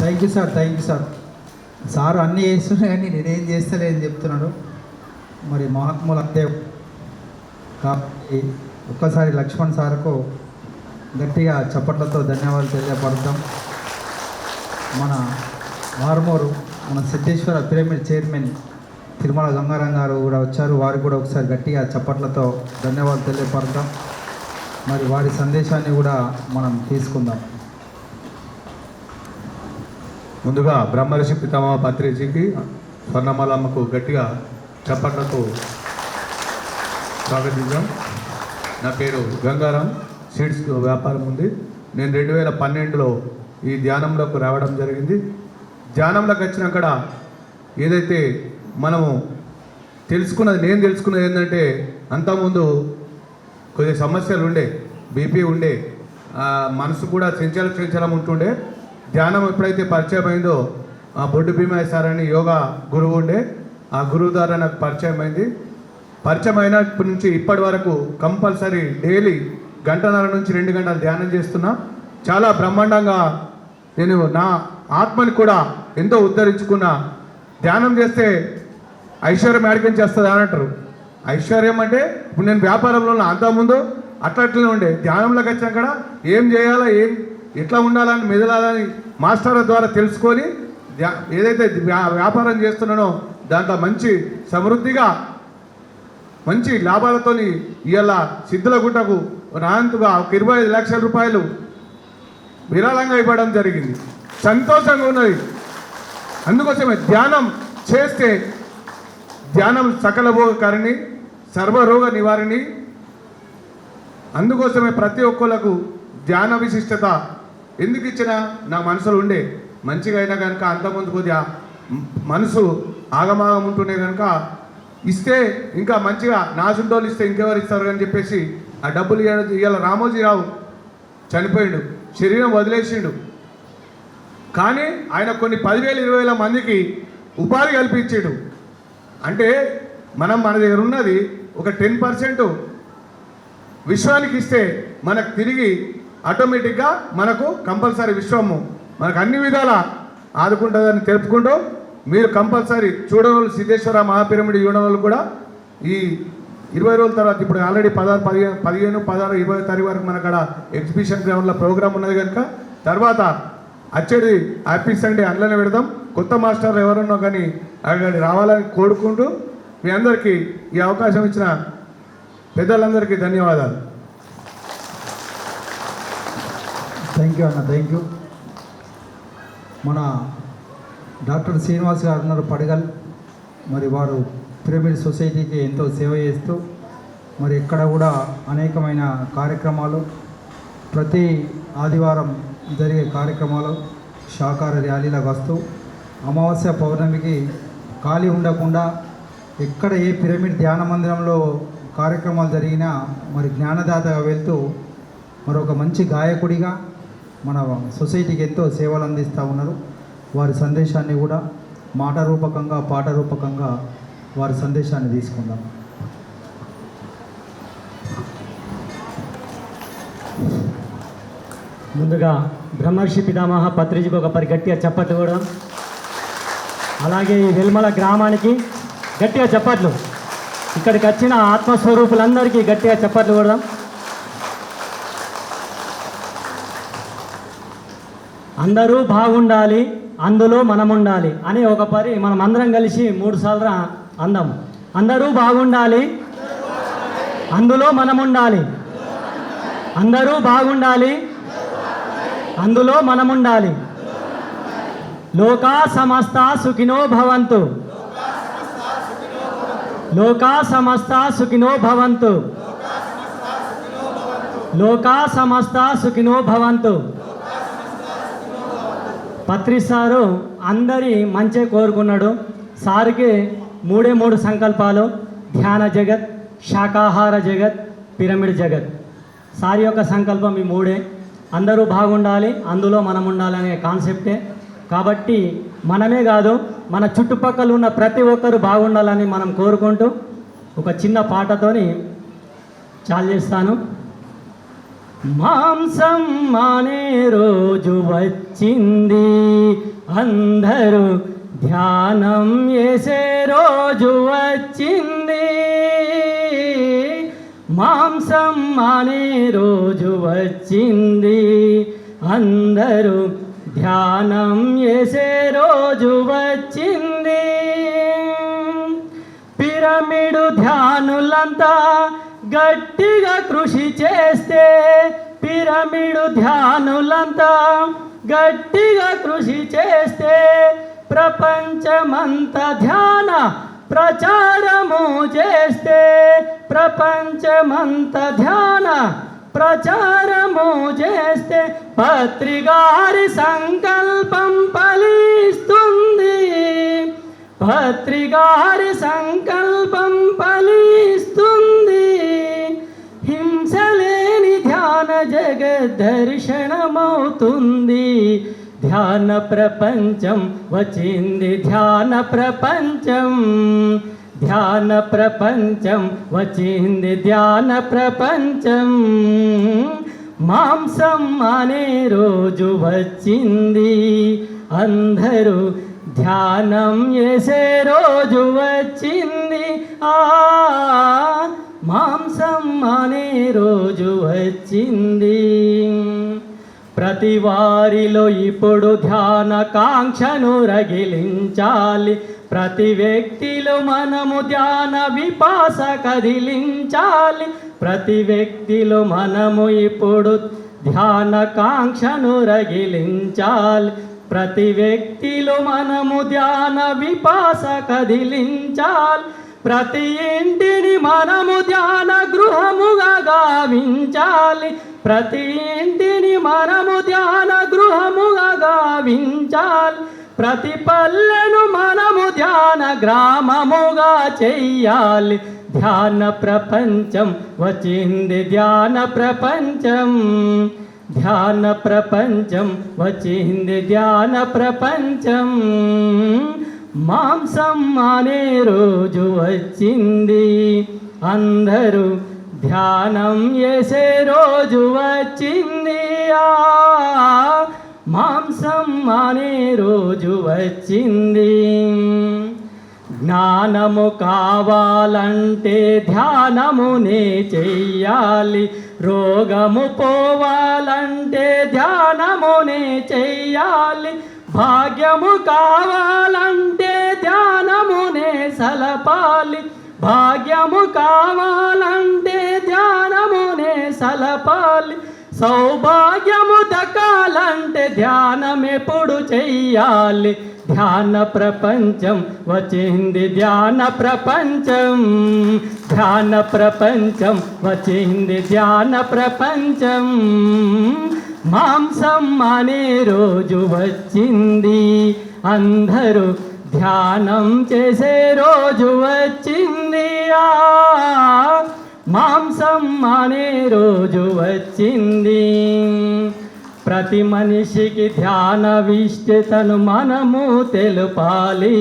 Thank you sir, thank you sir. Sir అన్నీ చేస్తున్నా కానీ నేనేం చేస్తలేని చెప్తున్నాడు. మరి మహాత్ములు అంతే కాబట్టి ఒక్కసారి లక్ష్మణ్ సార్కు గట్టిగా చప్పట్లతో ధన్యవాదాలు తెలియపడతాం. మన ఆర్మూరు మన సిద్ధేశ్వర పిరమిడ్ చైర్మన్ తిరుమల గంగారాం గారు కూడా వచ్చారు. వారికి కూడా ఒకసారి గట్టిగా చప్పట్లతో ధన్యవాదాలు తెలియపడతాం. మరి వారి సందేశాన్ని కూడా మనం తీసుకుందాం. ముందుగా బ్రహ్మర్షి పితామహ పత్రిజీకి స్వర్ణమాలమ్మకు గట్టిగా చప్పట్లతో స్వాగతించాం. నా పేరు గంగారాం, సీడ్స్ వ్యాపారం ఉంది. నేను 2012లో ఈ ధ్యానంలోకి రావడం జరిగింది. ధ్యానంలోకి వచ్చినాక ఏదైతే మనము నేను తెలుసుకున్నది ఏంటంటే, అంతకుముందు కొద్ది సమస్యలు ఉండే, బీపీ ఉండే, మనసు కూడా చంచలం ఉంటుండే. ధ్యానం ఎప్పుడైతే పరిచయం అయిందో ఆ బొడ్డు భీమయ్య సార్ అని యోగా గురువు ఉండే, ఆ గురువు ద్వారా నాకు పరిచయం అయింది. పరిచయం అయినప్పటి నుంచి ఇప్పటి వరకు కంపల్సరీ డైలీ 1.5 నుంచి 2 గంటలు ధ్యానం చేస్తున్నా. చాలా బ్రహ్మాండంగా నేను నా ఆత్మని కూడా ఎంతో ఉద్ధరించుకున్నా. ధ్యానం చేస్తే ఐశ్వర్యం ఏడికం చేస్తుంది అని అంటారు. ఐశ్వర్యం అంటే ఇప్పుడు నేను వ్యాపారంలో ఉన్నా, అంతకుముందు అట్లనే ఉండే. ధ్యానంలోకి వచ్చినా కూడా ఏం చేయాలా, ఎట్లా ఉండాలని, మెదలాలని మాస్టర్ల ద్వారా తెలుసుకొని ఏదైతే వ్యాపారం చేస్తున్నానో దాంట్లో మంచి సమృద్ధిగా మంచి లాభాలతో ఇవాళ సిద్ధులగుట్టకు రాంతుగా 25 లక్షల రూపాయలు విరాళంగా ఇవ్వడం జరిగింది. సంతోషంగా ఉన్నది. అందుకోసమే ధ్యానం చేస్తే ధ్యానం సకల భోగకారిణి, సర్వరోగ నివారిణి. అందుకోసమే ప్రతి ఒక్కళ్ళకు ధ్యాన విశిష్టత ఎందుకు ఇచ్చినా నా మనసులో ఉండే మంచిగా అయినా కనుక అంతకుముందు కొద్దిగా మనసు ఆగమాగం ఉంటుండే కనుక ఇస్తే ఇంకా మంచిగా నాసుంటోళ్ళు ఇస్తే ఇంకెవరు ఇస్తారు అని చెప్పేసి ఆ డబ్బులు ఇవాళ రామోజీరావు చనిపోయిండు, శరీరం వదిలేసిండు. కానీ ఆయన కొన్ని 10,000-20,000 మందికి ఉపాధి కల్పించాడు. అంటే మన దగ్గర ఉన్నది ఒక 10% విశ్వానికి ఇస్తే మనకు తిరిగి ఆటోమేటిక్గా మనకు కంపల్సరీ విశ్వము మనకు అన్ని విధాలా ఆదుకుంటుందని తెలుపుకుంటూ మీరు కంపల్సరీ చూడనోళ్ళు సిద్ధేశ్వర మహాపిరమిడ్ చూడనోళ్ళు కూడా ఈ 20 రోజుల తర్వాత ఇప్పుడు ఆల్రెడీ 15, 16, 20 తారీఖు వరకు మన అక్కడ ఎగ్జిబిషన్ గ్రౌండ్లో ప్రోగ్రామ్ ఉన్నది కనుక తర్వాత వచ్చేది హ్యాపీ సండే అందులోనే పెడదాం. కొత్త మాస్టర్లు ఎవరున్నా కానీ అక్కడికి రావాలని కోరుకుంటూ మీ అందరికీ ఈ అవకాశం ఇచ్చిన పెద్దలందరికీ ధన్యవాదాలు. థ్యాంక్ యూ అన్న, థ్యాంక్ యూ. మన డాక్టర్ శ్రీనివాస్ గారు ఉన్నారు పడగల్. మరి వారు పిరమిడ్ సొసైటీకి ఎంతో సేవ చేస్తూ మరి ఇక్కడ కూడా అనేకమైన కార్యక్రమాలు, ప్రతి ఆదివారం జరిగే కార్యక్రమాలు, శాకాహార ర్యాలీలకు వస్తూ అమావాస్య పౌర్ణమికి ఖాళీ ఉండకుండా ఎక్కడ ఏ పిరమిడ్ ధ్యాన మందిరంలో కార్యక్రమాలు జరిగినా మరి జ్ఞానదాతగా వెళ్తూ మరొక మంచి గాయకుడిగా మన సొసైటీకి ఎంతో సేవలు అందిస్తూ ఉన్నారు. వారి సందేశాన్ని కూడా మాట రూపకంగా, పాట రూపకంగా వారి సందేశాన్ని తీసుకుందాం. ముందుగా బ్రహ్మర్షి పితామహ పత్రిజీకి ఒక పరి గట్టిగా చప్పట్లు కూడా, అలాగే ఈ వెల్మల గ్రామానికి గట్టిగా చప్పట్లు, ఇక్కడికి వచ్చిన ఆత్మస్వరూపులందరికీ గట్టిగా చప్పట్లు కూడా. అందరూ బాగుండాలి, అందులో మనం ఉండాలి అని ఒక పరి మనం అందరం కలిసి 3 సార్లు అందాం. అందరూ బాగుండాలి, అందులో మనం ఉండాలి. అందరూ బాగుండాలి, అందులో మనం ఉండాలి. లోకా సమస్త సుఖినో భవంతు, లోకా సమస్త సుఖినో భవంతు, లోకా సమస్త సుఖినో భవంతు. పత్రి సారు అందరి మంచి కోరుకున్నాడు. సార్కి 3 సంకల్పాలు: ధ్యాన జగత్, శాకాహార జగత్, పిరమిడ్ జగత్. సార్ యొక్క సంకల్పం ఈ 3. అందరూ బాగుండాలి, అందులో మనం ఉండాలనే కాన్సెప్టే. కాబట్టి మనమే కాదు, మన చుట్టుపక్కల ఉన్న ప్రతి ఒక్కరు బాగుండాలని మనం కోరుకుంటూ ఒక చిన్న పాటతోని చాలు చేస్తాను. మాంసం మానే రోజు వచ్చింది, అందరూ ధ్యానం చేసే రోజు వచ్చింది, మాంసం మానే రోజు వచ్చింది. అందరూ ధ్యానం చేసే రోజు వచ్చింది. పిరమిడు ధ్యానులంతా గట్టిగా కృషి చేస్తే, పిరమిడు ధ్యానులంతా గట్టిగా కృషి చేస్తే ప్రపంచమంతా ధ్యాన ప్రచారము చేస్తే, ప్రపంచమంతా ధ్యాన ప్రచారము చేస్తే పత్రిగారి సంకల్పం ఫలిస్తుంది, పత్రిగారి సంకల్పం ఫలిస్తుంది. హింసలేని ధ్యాన జగద్దర్శనమవుతుంది. ధ్యాన ప్రపంచం వచ్చింది, ధ్యాన ప్రపంచం, ధ్యాన ప్రపంచం వచ్చింది, ధ్యాన ప్రపంచం. మాంసం అనే రోజు వచ్చింది, అందరూ ధ్యానం చేసే రోజు వచ్చింది. మాంసం అనే రోజు వచ్చింది. ప్రతి వారిలో ఇప్పుడు ధ్యాన కాంక్షను రగిలించాలి. ప్రతి వ్యక్తిలో మనము ధ్యాన విపాస కదిలించాలి. ప్రతి వ్యక్తిలో మనము ఇప్పుడు ధ్యాన కాంక్షను రగిలించాలి. ప్రతి వ్యక్తిలో మనము ధ్యాన విపాస కదిలించాలి. ప్రతి ఇంటిని మనము ధ్యాన గృహముగా గావించాలి. ప్రతి ఇంటిని మనము ధ్యాన గృహముగా గావించాలి. ప్రతి పల్లెను మనము ధ్యాన గ్రామముగా చెయ్యాలి. ధ్యాన ప్రపంచం వచ్చింది, ధ్యాన ప్రపంచం, ధ్యాన ప్రపంచం వచ్చింది, ధ్యాన ప్రపంచం. మాంసం అనే రోజు వచ్చింది, అందరూ ధ్యానం చేసే రోజు వచ్చింది. మాంసం అనే రోజు వచ్చింది. జ్ఞానము కావాలంటే ధ్యానమునే చెయ్యాలి. రోగము పోవాలంటే ధ్యానమునే చెయ్యాలి. భాగ్యము కావాలంటే ధ్యానమునే సలపాలి. భాగ్యము కావాలంటే ధ్యానమునే సలపాలి. సౌభాగ్యము దక్కాలంటే ధ్యానం ఎప్పుడు చెయ్యాలి. ధ్యాన ప్రపంచం వచ్చింది, ధ్యాన ప్రపంచం, ధ్యాన ప్రపంచం వచ్చింది, ధ్యాన ప్రపంచం. మాంసం అనే రోజు వచ్చింది, అందరూ ధ్యానం చేసే రోజు వచ్చింది. మాంసం అనే రోజు వచ్చింది. ప్రతి మనిషికి ధ్యాన విశిష్టతను మనము తెలుపాలి.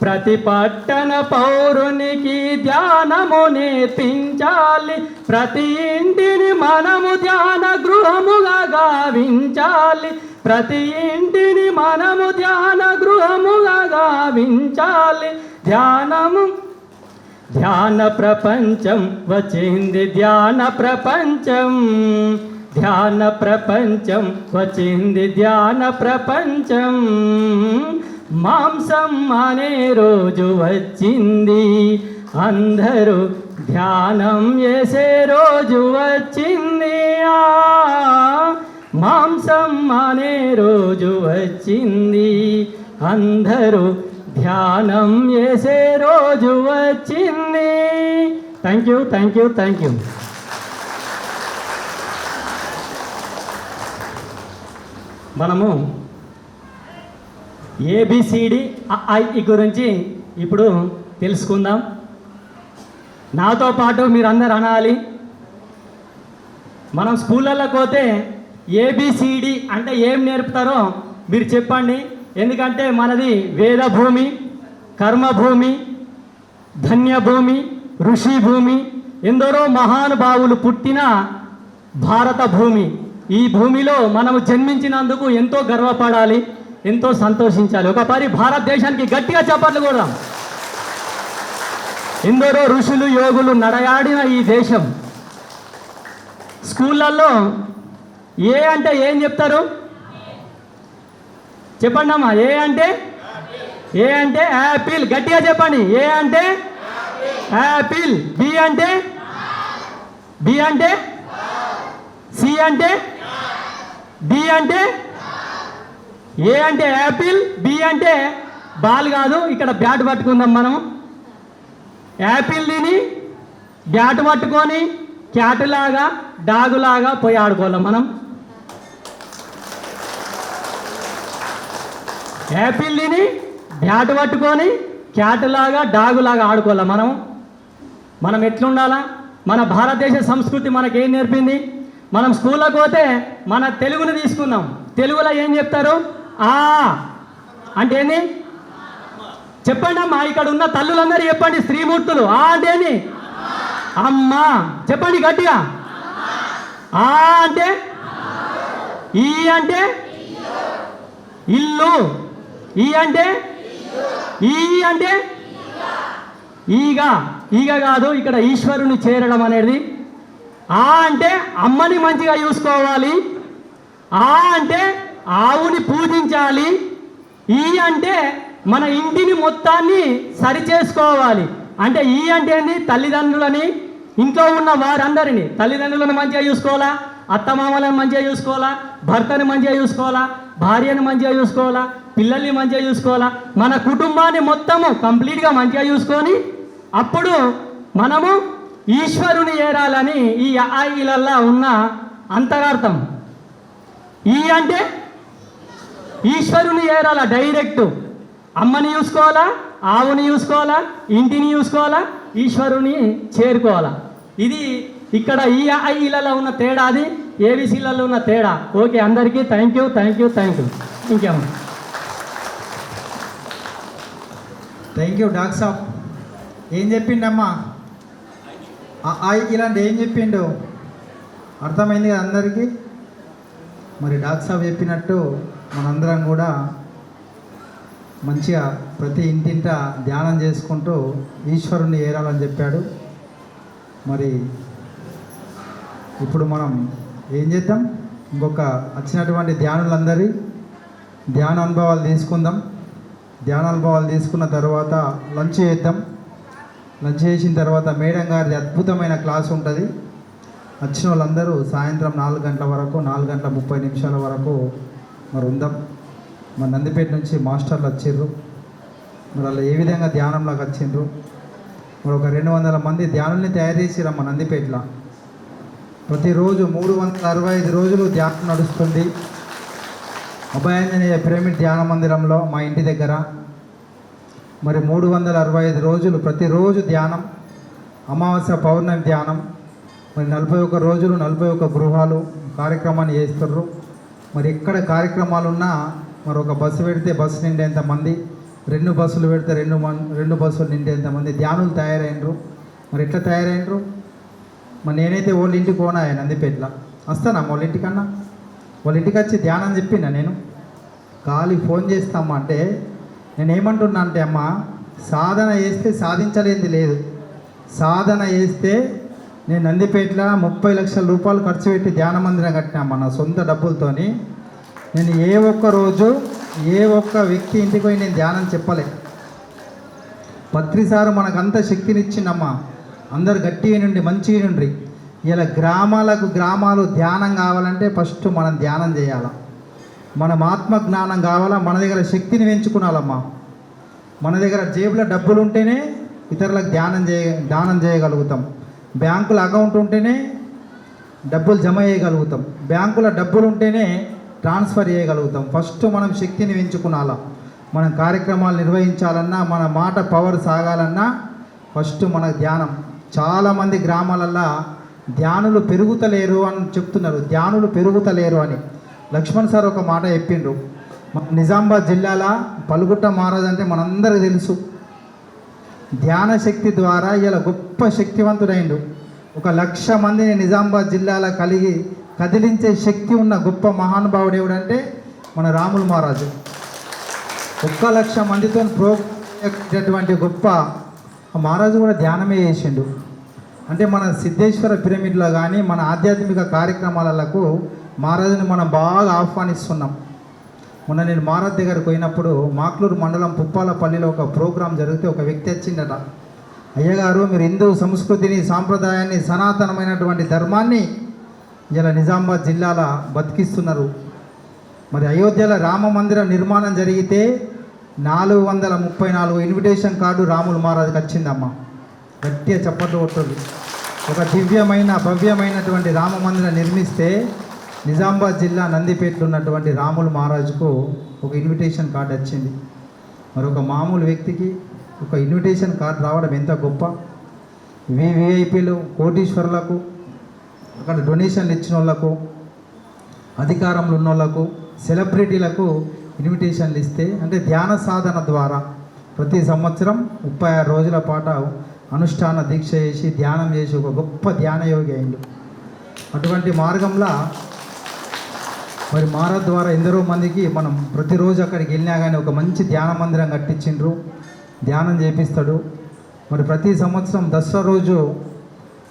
ప్రతి పట్టణ పౌరునికి ధ్యానము నేర్పించాలి. ప్రతి ఇంటిని మనము ధ్యాన గృహముగా గావించాలి. ప్రతి ఇంటిని మనము ధ్యాన గృహముగా గావించాలి. ధ్యానము ధ్యాన ప్రపంచం వచ్చింది, ధ్యాన ప్రపంచం, ధ్యాన ప్రపంచం వచ్చింది, ధ్యాన ప్రపంచం. మాంసం అనే రోజు వచ్చింది, అందరూ ధ్యానం చేసే రోజు వచ్చింది. మాంసం అనే రోజు వచ్చింది, అందరూ ధ్యానం చేసే రోజు వచ్చింది. Thank you, thank you, thank you. మనము ఏబిసిడి ఐ గురించి ఇప్పుడు తెలుసుకుందాం. నాతో పాటు మీరందరూ అనాలి. మనం స్కూళ్ళలోకి పోతే ఏబిసిడి అంటే ఏం నేర్పుతారో మీరు చెప్పండి. ఎందుకంటే మనది వేదభూమి, కర్మభూమి, ధన్యభూమి, ఋషి భూమి, ఎందరో మహానుభావులు పుట్టిన భారత భూమి. ఈ భూమిలో మనము జన్మించినందుకు ఎంతో గర్వపడాలి. ఎంతో సంతోషించాలి. ఒక పరి భారతదేశానికి గట్టిగా చప్పట్లు కొడదాం. ఎందరో ఋషులు యోగులు నడయాడిన ఈ దేశం. స్కూళ్ళల్లో ఏ అంటే ఏం చెప్తారు చెప్పండి అమ్మా. ఏ అంటే యాపిల్. గట్టిగా చెప్పండి. ఏ అంటే యాపిల్. బి అంటే సి అంటే డి అంటే ఏ అంటే యాపిల్, బి అంటే బాల్ కాదు, ఇక్కడ బ్యాట్ పట్టుకుందాం మనం. యాపిల్ తిని బ్యాట్ పట్టుకొని క్యాట్ లాగా డాగులాగా పోయి ఆడుకోవాలి మనం. యాపిల్ తిని బ్యాట్ పట్టుకొని క్యాట్ లాగా డాగులాగా ఆడుకోవాలి మనం. మనం ఎట్లుండాలా? మన భారతదేశ సంస్కృతి మనకేం నేర్పింది? మనం స్కూల్లోకి పోతే మన తెలుగుని తీసుకున్నాం. తెలుగులో ఏం చెప్తారు? ఆ అంటే ఏంది చెప్పండి అమ్మా. ఇక్కడ ఉన్న తల్లులందరూ చెప్పండి, స్త్రీమూర్తులు. ఆ అంటే ఏంది? అమ్మ. చెప్పండి గట్టిగా. ఆ అంటే ఈ అంటే ఇల్లు. ఈ అంటే ఈగ కాదు, ఇక్కడ ఈశ్వరుని చేరడం అనేది. ఆ అంటే అమ్మని మంచిగా చూసుకోవాలి. ఆ అంటే ఆవుని పూజించాలి. ఈ అంటే మన ఇంటిని మొత్తాన్ని సరిచేసుకోవాలి. అంటే ఈ అంటే ఏంది? తల్లిదండ్రులని, ఇంట్లో ఉన్న వారందరినీ, తల్లిదండ్రులను మంచిగా చూసుకోవాలా, అత్తమామలను మంచిగా చూసుకోవాలా, భర్తని మంచిగా చూసుకోవాలా, భార్యను మంచిగా చూసుకోవాలా, పిల్లల్ని మంచిగా చూసుకోవాలా, మన కుటుంబాన్ని మొత్తము కంప్లీట్గా మంచిగా చూసుకొని అప్పుడు మనము ఈశ్వరుని ఏరాలని ఈ ఆయిలల్లా ఉన్న అంతరార్థం. ఈ అంటే ఈశ్వరుని ఏరాల డైరెక్ట్. అమ్మని చూసుకోవాలా, ఆవుని చూసుకోవాలా, ఇంటిని చూసుకోవాలా, ఈశ్వరుని చేరుకోవాలా. ఇది ఇక్కడ ఈ ఆయిలలో ఉన్న తేడా, అది ఏబిసిలలో ఉన్న తేడా. ఓకే, అందరికీ థ్యాంక్ యూ. ఇంకేమన్నా? థ్యాంక్ యూ డాక్టర్ సాబ్. ఏం చెప్పిండమ్మా? ఇలాంటి ఏం చెప్పిండు అర్థమైంది కదా అందరికీ. మరి డాక్టర్ సాబ్ చెప్పినట్టు మనందరం కూడా మంచిగా ప్రతి ఇంటింట ధ్యానం చేసుకుంటూ ఈశ్వరుణ్ణి ఏరాలని చెప్పాడు. మరి ఇప్పుడు మనం ఏం చేద్దాం? ఇంకొక వచ్చినటువంటి ధ్యానులందరి ధ్యాన అనుభవాలు తీసుకుందాం. ధ్యాన అనుభవాలు తీసుకున్న తర్వాత లంచ్ చేద్దాం. లంచ్ చేసిన తర్వాత మేడం గారిది అద్భుతమైన క్లాస్ ఉంటుంది. వచ్చిన వాళ్ళందరూ సాయంత్రం 4 గంటల వరకు, 4 గంటల 30 నిమిషాల వరకు మరి ఉందాం. మన నందిపేట నుంచి మాస్టర్లు వచ్చిర్రు. మరి వాళ్ళు ఏ విధంగా ధ్యానంలోకి వచ్చిండ్రు. మరి ఒక 200 మంది ధ్యానుల్ని తయారు చేసిర్రు మన నందిపేటలో. ప్రతిరోజు 365 రోజులు ధ్యానం నడుస్తుంది అభయాంజనేయ పిరమిడ్ ధ్యాన మందిరంలో మా ఇంటి దగ్గర. మరి 365 రోజులు ప్రతిరోజు ధ్యానం, అమావాస్య పౌర్ణమి ధ్యానం. మరి 41 రోజులు 41 గృహాలు కార్యక్రమాన్ని చేస్తుర్రు. మరి ఎక్కడ కార్యక్రమాలు ఉన్నా మరి ఒక బస్సు పెడితే బస్సు నిండేంతమంది, 2 బస్సులు పెడితే 2 బస్సులు నిండేంతమంది ధ్యానులు తయారైనరు. మరి ఎట్లా తయారైనరు? మరి నేనైతే వాళ్ళ ఇంటికి పోనా నందిపేటలో వస్తానా? వాళ్ళ ఇంటికన్నా వాళ్ళ ఇంటికి వచ్చి ధ్యానం చెప్పినా నేను. ఖాళీ ఫోన్ చేస్తామా అంటే నేను ఏమంటున్నా అంటే, అమ్మ సాధన చేస్తే సాధించలేనిది లేదు. సాధన చేస్తే నేను నందిపేటలో 30 లక్షల రూపాయలు ఖర్చు పెట్టి ధ్యాన మందిరం కట్టినామా నా సొంత డబ్బులతోని. నేను ఏ ఒక్క రోజు ఏ ఒక్క వ్యక్తి ఇంటికి పోయి నేను ధ్యానం చెప్పలే. పత్రిసారు మనకంత శక్తినిచ్చిందమ్మా. అందరు గట్టిగా నుండి మంచిగా నుండి. ఇలా గ్రామాలు ధ్యానం కావాలంటే ఫస్ట్ మనం ధ్యానం చేయాలా. మనం ఆత్మ జ్ఞానం కావాలా. మన దగ్గర శక్తిని పెంచుకునాలమ్మా. మన దగ్గర జేబులో డబ్బులు ఉంటేనే ఇతరులకు దానం చేయగలుగుతాం. బ్యాంకుల అకౌంట్ ఉంటేనే డబ్బులు జమ చేయగలుగుతాం. బ్యాంకులో డబ్బులు ఉంటేనే ట్రాన్స్ఫర్ చేయగలుగుతాం. ఫస్ట్ మనం శక్తిని పెంచుకునాలా. మనం కార్యక్రమాలు నిర్వహించాలన్నా, మన మాట పవర్ సాగాలన్నా ఫస్ట్ మన ధ్యానం. చాలామంది గ్రామాలల్లో ధ్యానులు పెరుగుతలేరు అని చెప్తున్నారు. ధ్యానులు పెరుగుతలేరు అని లక్ష్మణ్ సార్ ఒక మాట చెప్పిండ్రు. మన నిజామాబాద్ జిల్లాలో పలుగుట్ట మహారాజ్ అంటే మనందరికీ తెలుసు. ధ్యాన శక్తి ద్వారా ఇలా గొప్ప శక్తివంతుడైండు. 1,00,000 మందిని నిజామాబాద్ జిల్లాలో కదిలించే శక్తి ఉన్న గొప్ప మహానుభావుడు ఎవడంటే మన రాములు మహారాజు. 1,00,000 మందితో ప్రోగ్రామ్ గొప్ప మహారాజు కూడా ధ్యానమే చేసిండు. అంటే మన సిద్ధేశ్వర పిరమిడ్లో కానీ మన ఆధ్యాత్మిక కార్యక్రమాలకు మహారాజుని మనం బాగా ఆహ్వానిస్తున్నాం. మొన్న నేను మహారాజ్ దగ్గరకు పోయినప్పుడు మాక్లూరు మండలం పుప్పాలపల్లిలో ఒక ప్రోగ్రాం జరిగితే ఒక వ్యక్తి వచ్చిందట. అయ్యగారు, మీరు హిందూ సంస్కృతిని, సాంప్రదాయాన్ని, సనాతనమైనటువంటి ధర్మాన్ని ఇలా నిజామాబాద్ జిల్లాలో బతికిస్తున్నారు. మరి అయోధ్యలో రామ మందిర నిర్మాణం జరిగితే 434 ఇన్విటేషన్ కార్డు రాములు మహారాజుకి వచ్చిందమ్మా. గట్టిగా చప్పట్లు కొట్టదు. ఒక దివ్యమైన భవ్యమైనటువంటి రామ మందిరం నిర్మిస్తే నిజామాబాద్ జిల్లా నందిపేటలో ఉన్నటువంటి రాములు మహారాజుకు ఒక ఇన్విటేషన్ కార్డు వచ్చింది. మరి ఒక మామూలు వ్యక్తికి ఒక ఇన్విటేషన్ కార్డు రావడం ఎంత గొప్ప. విఐపీలు, కోటీశ్వరులకు, అక్కడ డొనేషన్లు ఇచ్చిన వాళ్ళకు, అధికారంలో ఉన్న వాళ్ళకు, సెలబ్రిటీలకు ఇన్విటేషన్లు ఇస్తే, అంటే ధ్యాన సాధన ద్వారా ప్రతి సంవత్సరం 36 రోజుల పాటు అనుష్ఠాన దీక్ష చేసి ధ్యానం చేసి ఒక గొప్ప ధ్యాన యోగి అయిండు. అటువంటి మార్గంలో మరి మహారాజ్ ద్వారా ఎందరో మందికి మనం ప్రతిరోజు అక్కడికి వెళ్ళినా కానీ ఒక మంచి ధ్యాన మందిరం కట్టించిండ్రు, ధ్యానం చేపిస్తాడు. మరి ప్రతి సంవత్సరం దసరా రోజు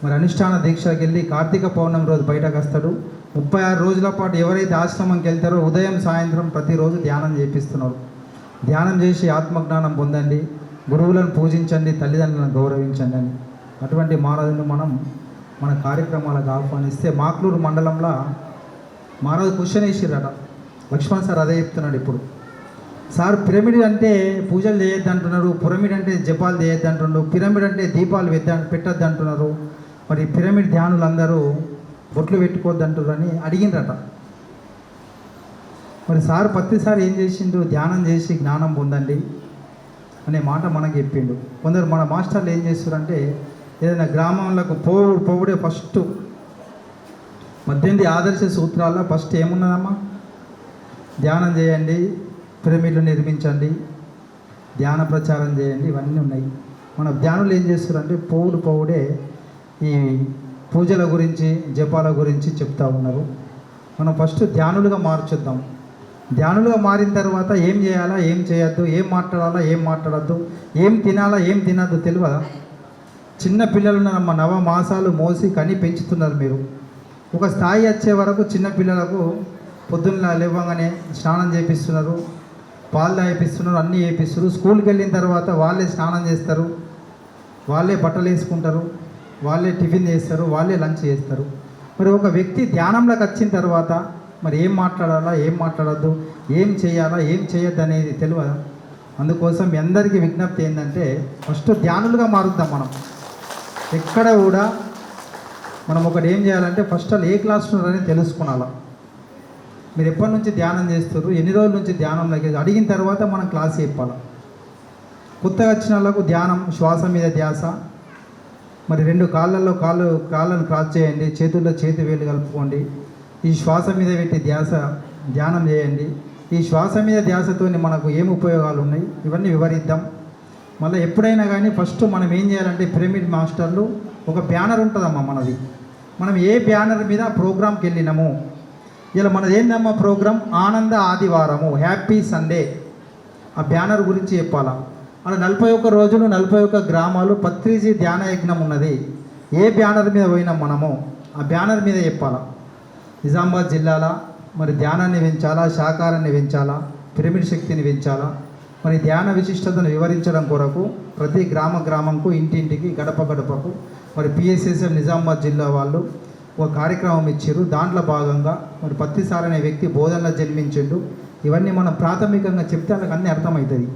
మరి అనుష్ఠాన దీక్షకి వెళ్ళి కార్తీక పౌర్ణమి రోజు బయటకు వస్తాడు. 36 రోజుల పాటు ఎవరైతే ఆశ్రమంకి వెళ్తారో ఉదయం సాయంత్రం ప్రతిరోజు ధ్యానం చేపిస్తున్నారు. ధ్యానం చేసి ఆత్మజ్ఞానం పొందండి, గురువులను పూజించండి, తల్లిదండ్రులను గౌరవించండి అని అటువంటి మహారాజును మనం మన కార్యక్రమాలకు ఆహ్వానిస్తే మాక్లూరు మండలంలో మహారాజు క్వశ్చన్ వేసిర్రట. లక్ష్మణ్ సార్ అదే చెప్తున్నాడు ఇప్పుడు. సార్, పిరమిడ్ అంటే పూజలు చేయొద్దు అంటున్నారు, పిరమిడ్ అంటే జపాలు చేయొద్దు అంటున్నారు, పిరమిడ్ అంటే దీపాలు పెట్టద్దు అంటున్నారు, మరి పిరమిడ్ ధ్యానులందరూ బొట్లు పెట్టుకోవద్దు అంటున్నారు అని అడిగినరట. మరి సార్ ప్రతిసారి ఏం చేసిండు, ధ్యానం చేసి జ్ఞానం పొందండి అనే మాట మనకు చెప్పిండు. కొందరు మన మాస్టర్లు ఏం చేస్తారంటే ఏదైనా గ్రామంలోకి పోవుడే ఫస్ట్ 18 ఆదర్శ సూత్రాల్లో ఫస్ట్ ఏమున్నదమ్మా, ధ్యానం చేయండి, పిరమిడ్లు నిర్మించండి, ధ్యాన ప్రచారం చేయండి, ఇవన్నీ ఉన్నాయి. మన ధ్యానులు ఏం చేస్తారంటే పోవుడే ఈ పూజల గురించి, జపాల గురించి చెప్తూ ఉన్నారు. మనం ఫస్ట్ ధ్యానులుగా మార్చుద్దాం. ధ్యానులుగా మారిన తర్వాత ఏం చేయాలా, ఏం చేయొద్దు, ఏం మాట్లాడాలా, ఏం మాట్లాడద్దు, ఏం తినాలా, ఏం తినద్దు తెలియదా? చిన్న పిల్లలు నమ్మ 9 మాసాలు మోసి కని పెంచుతున్నారు మీరు. ఒక స్థాయి వచ్చే వరకు చిన్న పిల్లలకు పొద్దున్న లేవగానే స్నానం చేపిస్తున్నారు, పాలు తాగిపిస్తున్నారు, అన్నీ చేపిస్తున్నారు. స్కూల్కి వెళ్ళిన తర్వాత వాళ్ళే స్నానం చేస్తారు, వాళ్ళే బట్టలు వేసుకుంటారు, వాళ్ళే టిఫిన్ చేస్తారు, వాళ్ళే లంచ్ చేస్తారు. మరి ఒక వ్యక్తి ధ్యానంలోకి వచ్చిన తర్వాత మరి ఏం మాట్లాడాలా, ఏం మాట్లాడద్దు, ఏం చేయాలా, ఏం చేయొద్దు అనేది తెలియదు. అందుకోసం మీ అందరికీ విజ్ఞప్తి ఏంటంటే ఫస్ట్ ధ్యానులుగా మారుద్దాం. మనం ఎక్కడ కూడా మనం ఒకటి ఏం చేయాలంటే ఫస్ట్ వాళ్ళు ఏ క్లాస్లో ఉన్నారని తెలుసుకోవాలా. మీరు ఎప్పటి నుంచి ధ్యానం చేస్తారు, ఎన్ని రోజుల నుంచి ధ్యానంలోకి అడిగిన తర్వాత మనం క్లాస్ చెప్పాలి. కొత్తగా వచ్చిన వాళ్ళకు ధ్యానం శ్వాస మీద ధ్యాస. మరి 2 కాళ్ళను క్రాస్ చేయండి, చేతుల్లో చేతి వేలు కలుపుకోండి, ఈ శ్వాస మీద పెట్టి ధ్యానం చేయండి. ఈ శ్వాస మీద ధ్యాసతో మనకు ఏం ఉపయోగాలు ఉన్నాయి ఇవన్నీ వివరిద్దాం. మళ్ళీ ఎప్పుడైనా కానీ ఫస్ట్ మనం ఏం చేయాలంటే పిరమిడ్ మాస్టర్లు ఒక బ్యానర్ ఉంటుందమ్మా మనది. మనం ఏ బ్యానర్ మీద ప్రోగ్రామ్కి వెళ్ళినాము, ఇలా మనది ఏందమ్మా ప్రోగ్రామ్, ఆనంద ఆదివారము, హ్యాపీ సండే, ఆ బ్యానర్ గురించి చెప్పాలా. అలా 41 రోజులు 41 గ్రామాలు పత్రిజీ ధ్యాన యజ్ఞం ఉన్నది. ఏ బ్యానర్ మీద పోయినాం మనము ఆ బ్యానర్ మీద చెప్పాలా. నిజామాబాద్ జిల్లాలో మరి ధ్యానాన్ని పెంచాలా, శాకారాన్ని పెంచాలా, పిరమిడ్ శక్తిని పెంచాలా. మరి ధ్యాన విశిష్టతను వివరించడం కొరకు ప్రతి గ్రామంకు, ఇంటింటికి, గడపకు మరి పిఎస్ఎస్ఎం నిజామాబాద్ జిల్లా వాళ్ళు ఒక కార్యక్రమం ఇచ్చారు. దాంట్లో భాగంగా మరి పత్తిసార్ అనే వ్యక్తి బోధనలో జన్మించిండు. ఇవన్నీ మనం ప్రాథమికంగా చెప్తే వాళ్ళకి అన్నీ అర్థమవుతుంది.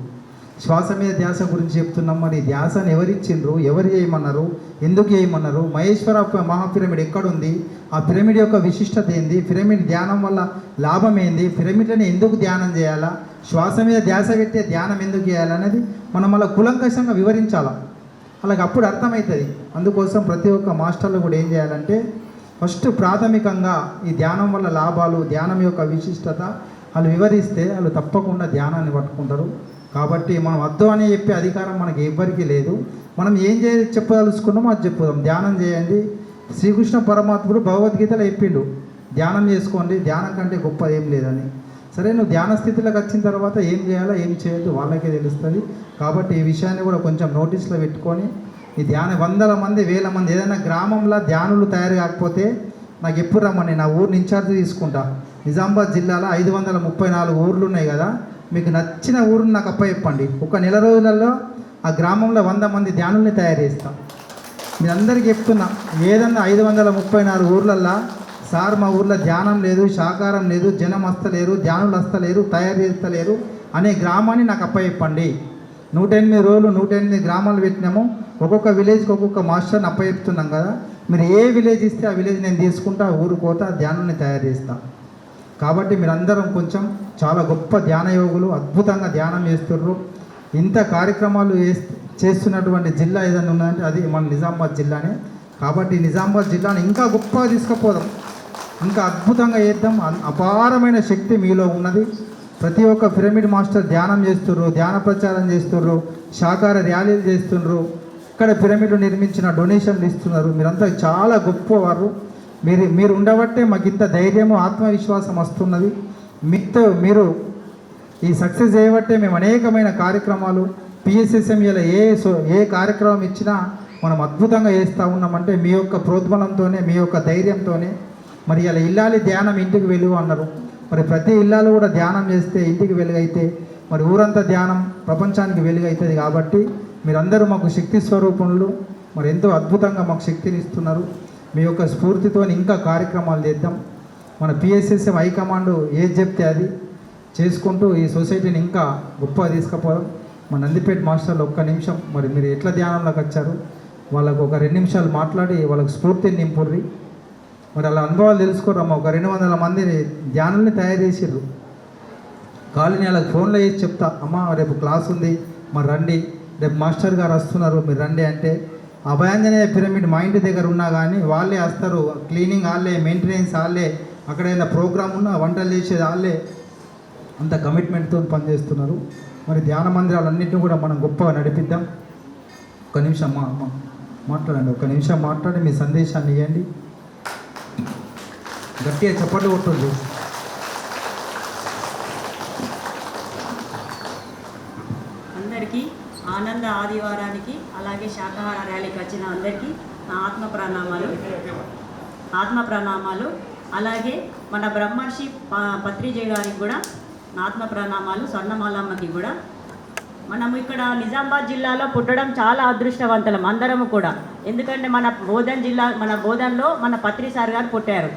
శ్వాస మీద ధ్యాస గురించి చెప్తున్నాం. మరి ధ్యాసను ఎవరిచ్చిండ్రు, ఎవరు చేయమన్నారు, ఎందుకు చేయమన్నారు, మహేశ్వర మహాపిరమిడ్ ఎక్కడుంది, ఆ పిరమిడ్ యొక్క విశిష్టత ఏంది, పిరమిడ్ ధ్యానం వల్ల లాభం ఏంది, పిరమిడ్లని ఎందుకు ధ్యానం చేయాలా, శ్వాస మీద ధ్యాస పెట్టే ధ్యానం ఎందుకు చేయాలనేది మనం అలా కులంకషంగా వివరించాలా. అలాగే అప్పుడు అర్థమవుతుంది. అందుకోసం ప్రతి ఒక్క మాస్టర్లు కూడా ఏం చేయాలంటే ఫస్ట్ ప్రాథమికంగా ఈ ధ్యానం వల్ల లాభాలు, ధ్యానం యొక్క విశిష్టత వాళ్ళు వివరిస్తే వాళ్ళు తప్పకుండా ధ్యానాన్ని పట్టుకుంటారు. కాబట్టి మనం వద్దు అని చెప్పే అధికారం మనకి ఎవ్వరికీ లేదు. మనం ఏం చెప్పదలుచుకున్నామో అది చెప్పుదాం. ధ్యానం చేయండి. శ్రీకృష్ణ పరమాత్ముడు భగవద్గీతలో చెప్పిండు, ధ్యానం చేసుకోండి, ధ్యానం కంటే గొప్ప ఏం లేదని. సరే నువ్వు ధ్యాన స్థితిలోకి వచ్చిన తర్వాత ఏం చేయాలో ఏం చేయొద్దు వాళ్ళకే తెలుస్తుంది. కాబట్టి ఈ విషయాన్ని కూడా కొంచెం నోటీస్లో పెట్టుకొని ఈ ధ్యాన వందల మంది వేల మంది ఏదైనా గ్రామంలో ధ్యానులు తయారు కాకపోతే నాకు ఎప్పుడు రమ్మని నా ఊరిని ఇన్ఛార్జ్ తీసుకుంటా. నిజామాబాద్ జిల్లాలో 534 ఊర్లు ఉన్నాయి కదా, మీకు నచ్చిన ఊరుని నాకు చెప్పండి. ఒక నెల రోజులలో ఆ గ్రామంలో 100 మంది ధ్యానుల్ని తయారు చేస్తాం. మీ అందరికీ చెప్తున్నా, ఏదన్నా 534 ఊర్లల్లో సార్ మా ఊర్లో ధ్యానం లేదు, శాకారం లేదు, జనం వస్తలేరు, ధ్యానులు వస్తలేరు, తయారు చేస్తలేరు అనే గ్రామాన్ని నాకు చెప్పండి. 108 రోజులు 108 గ్రామాలు పెట్టినాము. ఒక్కొక్క విలేజ్కి ఒక్కొక్క మాస్టర్ని చెప్తున్నాం కదా. మీరు ఏ విలేజ్ ఇస్తే ఆ విలేజ్ నేను తీసుకుంటా, ఊరు పోతా, ధ్యానాన్ని తయారు చేస్తా. కాబట్టి మీరందరం కొంచెం చాలా గొప్ప ధ్యాన యోగులు, అద్భుతంగా ధ్యానం చేస్తుర్రు. ఇంత కార్యక్రమాలు చేస్తున్నటువంటి జిల్లా ఏదైనా ఉన్నదంటే అది మన నిజామాబాద్ జిల్లానే. కాబట్టి నిజామాబాద్ జిల్లాని ఇంకా గొప్పగా తీసుకుపోదాం, ఇంకా అద్భుతంగా చేద్దాం. అపారమైన శక్తి మీలో ఉన్నది. ప్రతి ఒక్క పిరమిడ్ మాస్టర్ ధ్యానం చేస్తుర్రు, ధ్యాన ప్రచారం చేస్తుర్రు, శాకార ర్యాలీలు చేస్తున్నారు, ఇక్కడ పిరమిడ్లు నిర్మించిన డొనేషన్లు ఇస్తున్నారు. మీరంతా చాలా గొప్పవారు. మీరు ఉండబట్టే మాకు ఇంత ధైర్యము, ఆత్మవిశ్వాసం వస్తున్నది. మీరు ఈ సక్సెస్ చేయబట్టే మేము అనేకమైన కార్యక్రమాలు పిఎస్ఎస్ఎంఏలో ఏ కార్యక్రమం ఇచ్చినా మనం అద్భుతంగా చేస్తూ ఉన్నామంటే మీ యొక్క ప్రోద్బలంతోనే, మీ యొక్క ధైర్యంతోనే. మరి ఇలా ఇల్లాలి ధ్యానం ఇంటికి వెలుగు అన్నారు. మరి ప్రతి ఇల్లాలు కూడా ధ్యానం చేస్తే ఇంటికి వెలుగైతే మరి ఊరంతా ధ్యానం ప్రపంచానికి వెలుగైతుంది. కాబట్టి మీరందరూ మాకు శక్తి స్వరూపములు, మరి ఎంతో అద్భుతంగా మాకు శక్తిని ఇస్తున్నారు. మీ యొక్క స్ఫూర్తితో ఇంకా కార్యక్రమాలు చేద్దాం. మన పిఎస్ఎస్ఎం హైకమాండ్ ఏది చెప్తే అది చేసుకుంటూ ఈ సొసైటీని ఇంకా గొప్పగా తీసుకుపోదాం. మన నందిపేట మాస్టర్లు ఒక్క నిమిషం మరి మీరు ఎట్లా ధ్యానంలోకి వచ్చారు వాళ్ళకు ఒక 2 నిమిషాలు మాట్లాడి వాళ్ళకు స్ఫూర్తిని నింపుర్రి. మరి అలా అనుభవాలు తెలుసుకోరమ్మా. ఒక 200 మందిని ధ్యానాన్ని తయారు చేసిర్రు. కాలనీ వాళ్ళకి ఫోన్లో చేసి చెప్తా, అమ్మ రేపు క్లాస్ ఉంది మరి రండి, రేపు మాస్టర్ గారు వస్తున్నారు మీరు రండి అంటే, అభయాంజనేయ పిరమిడ్ మా ఇంటి దగ్గర ఉన్నా కానీ వాళ్ళే వస్తారు. క్లీనింగ్ వాళ్ళే, మెయింటెనెన్స్ వాళ్ళే, అక్కడ ఏదైనా ప్రోగ్రామ్ ఉన్నా వంటలు చేసేది వాళ్ళే. అంత కమిట్మెంట్తో పనిచేస్తున్నారు. మరి ధ్యాన మందిరాలన్నింటినీ కూడా మనం గొప్పగా నడిపిద్దాం. ఒక నిమిషం మాట్లాడండి, ఒక నిమిషం మాట్లాడి మీ సందేశాన్ని ఇవ్వండి. గట్టిగా చప్పట్లు కొట్టండి. అందరికీ ఆనంద ఆదివారానికి అలాగే శాకాహార ర్యాలీకి వచ్చిన అందరికీ నా ఆత్మ ప్రణామాలు. అలాగే మన బ్రహ్మర్షి పత్రిజయ్ గారికి కూడా నా ఆత్మ ప్రణామాలు. స్వర్ణమాలమ్మకి కూడా. మనము ఇక్కడ నిజామాబాద్ జిల్లాలో పుట్టడం చాలా అదృష్టవంతులం అందరము కూడా. ఎందుకంటే మన బోధన్లో మన పత్రి సార్ గారు పుట్టారు.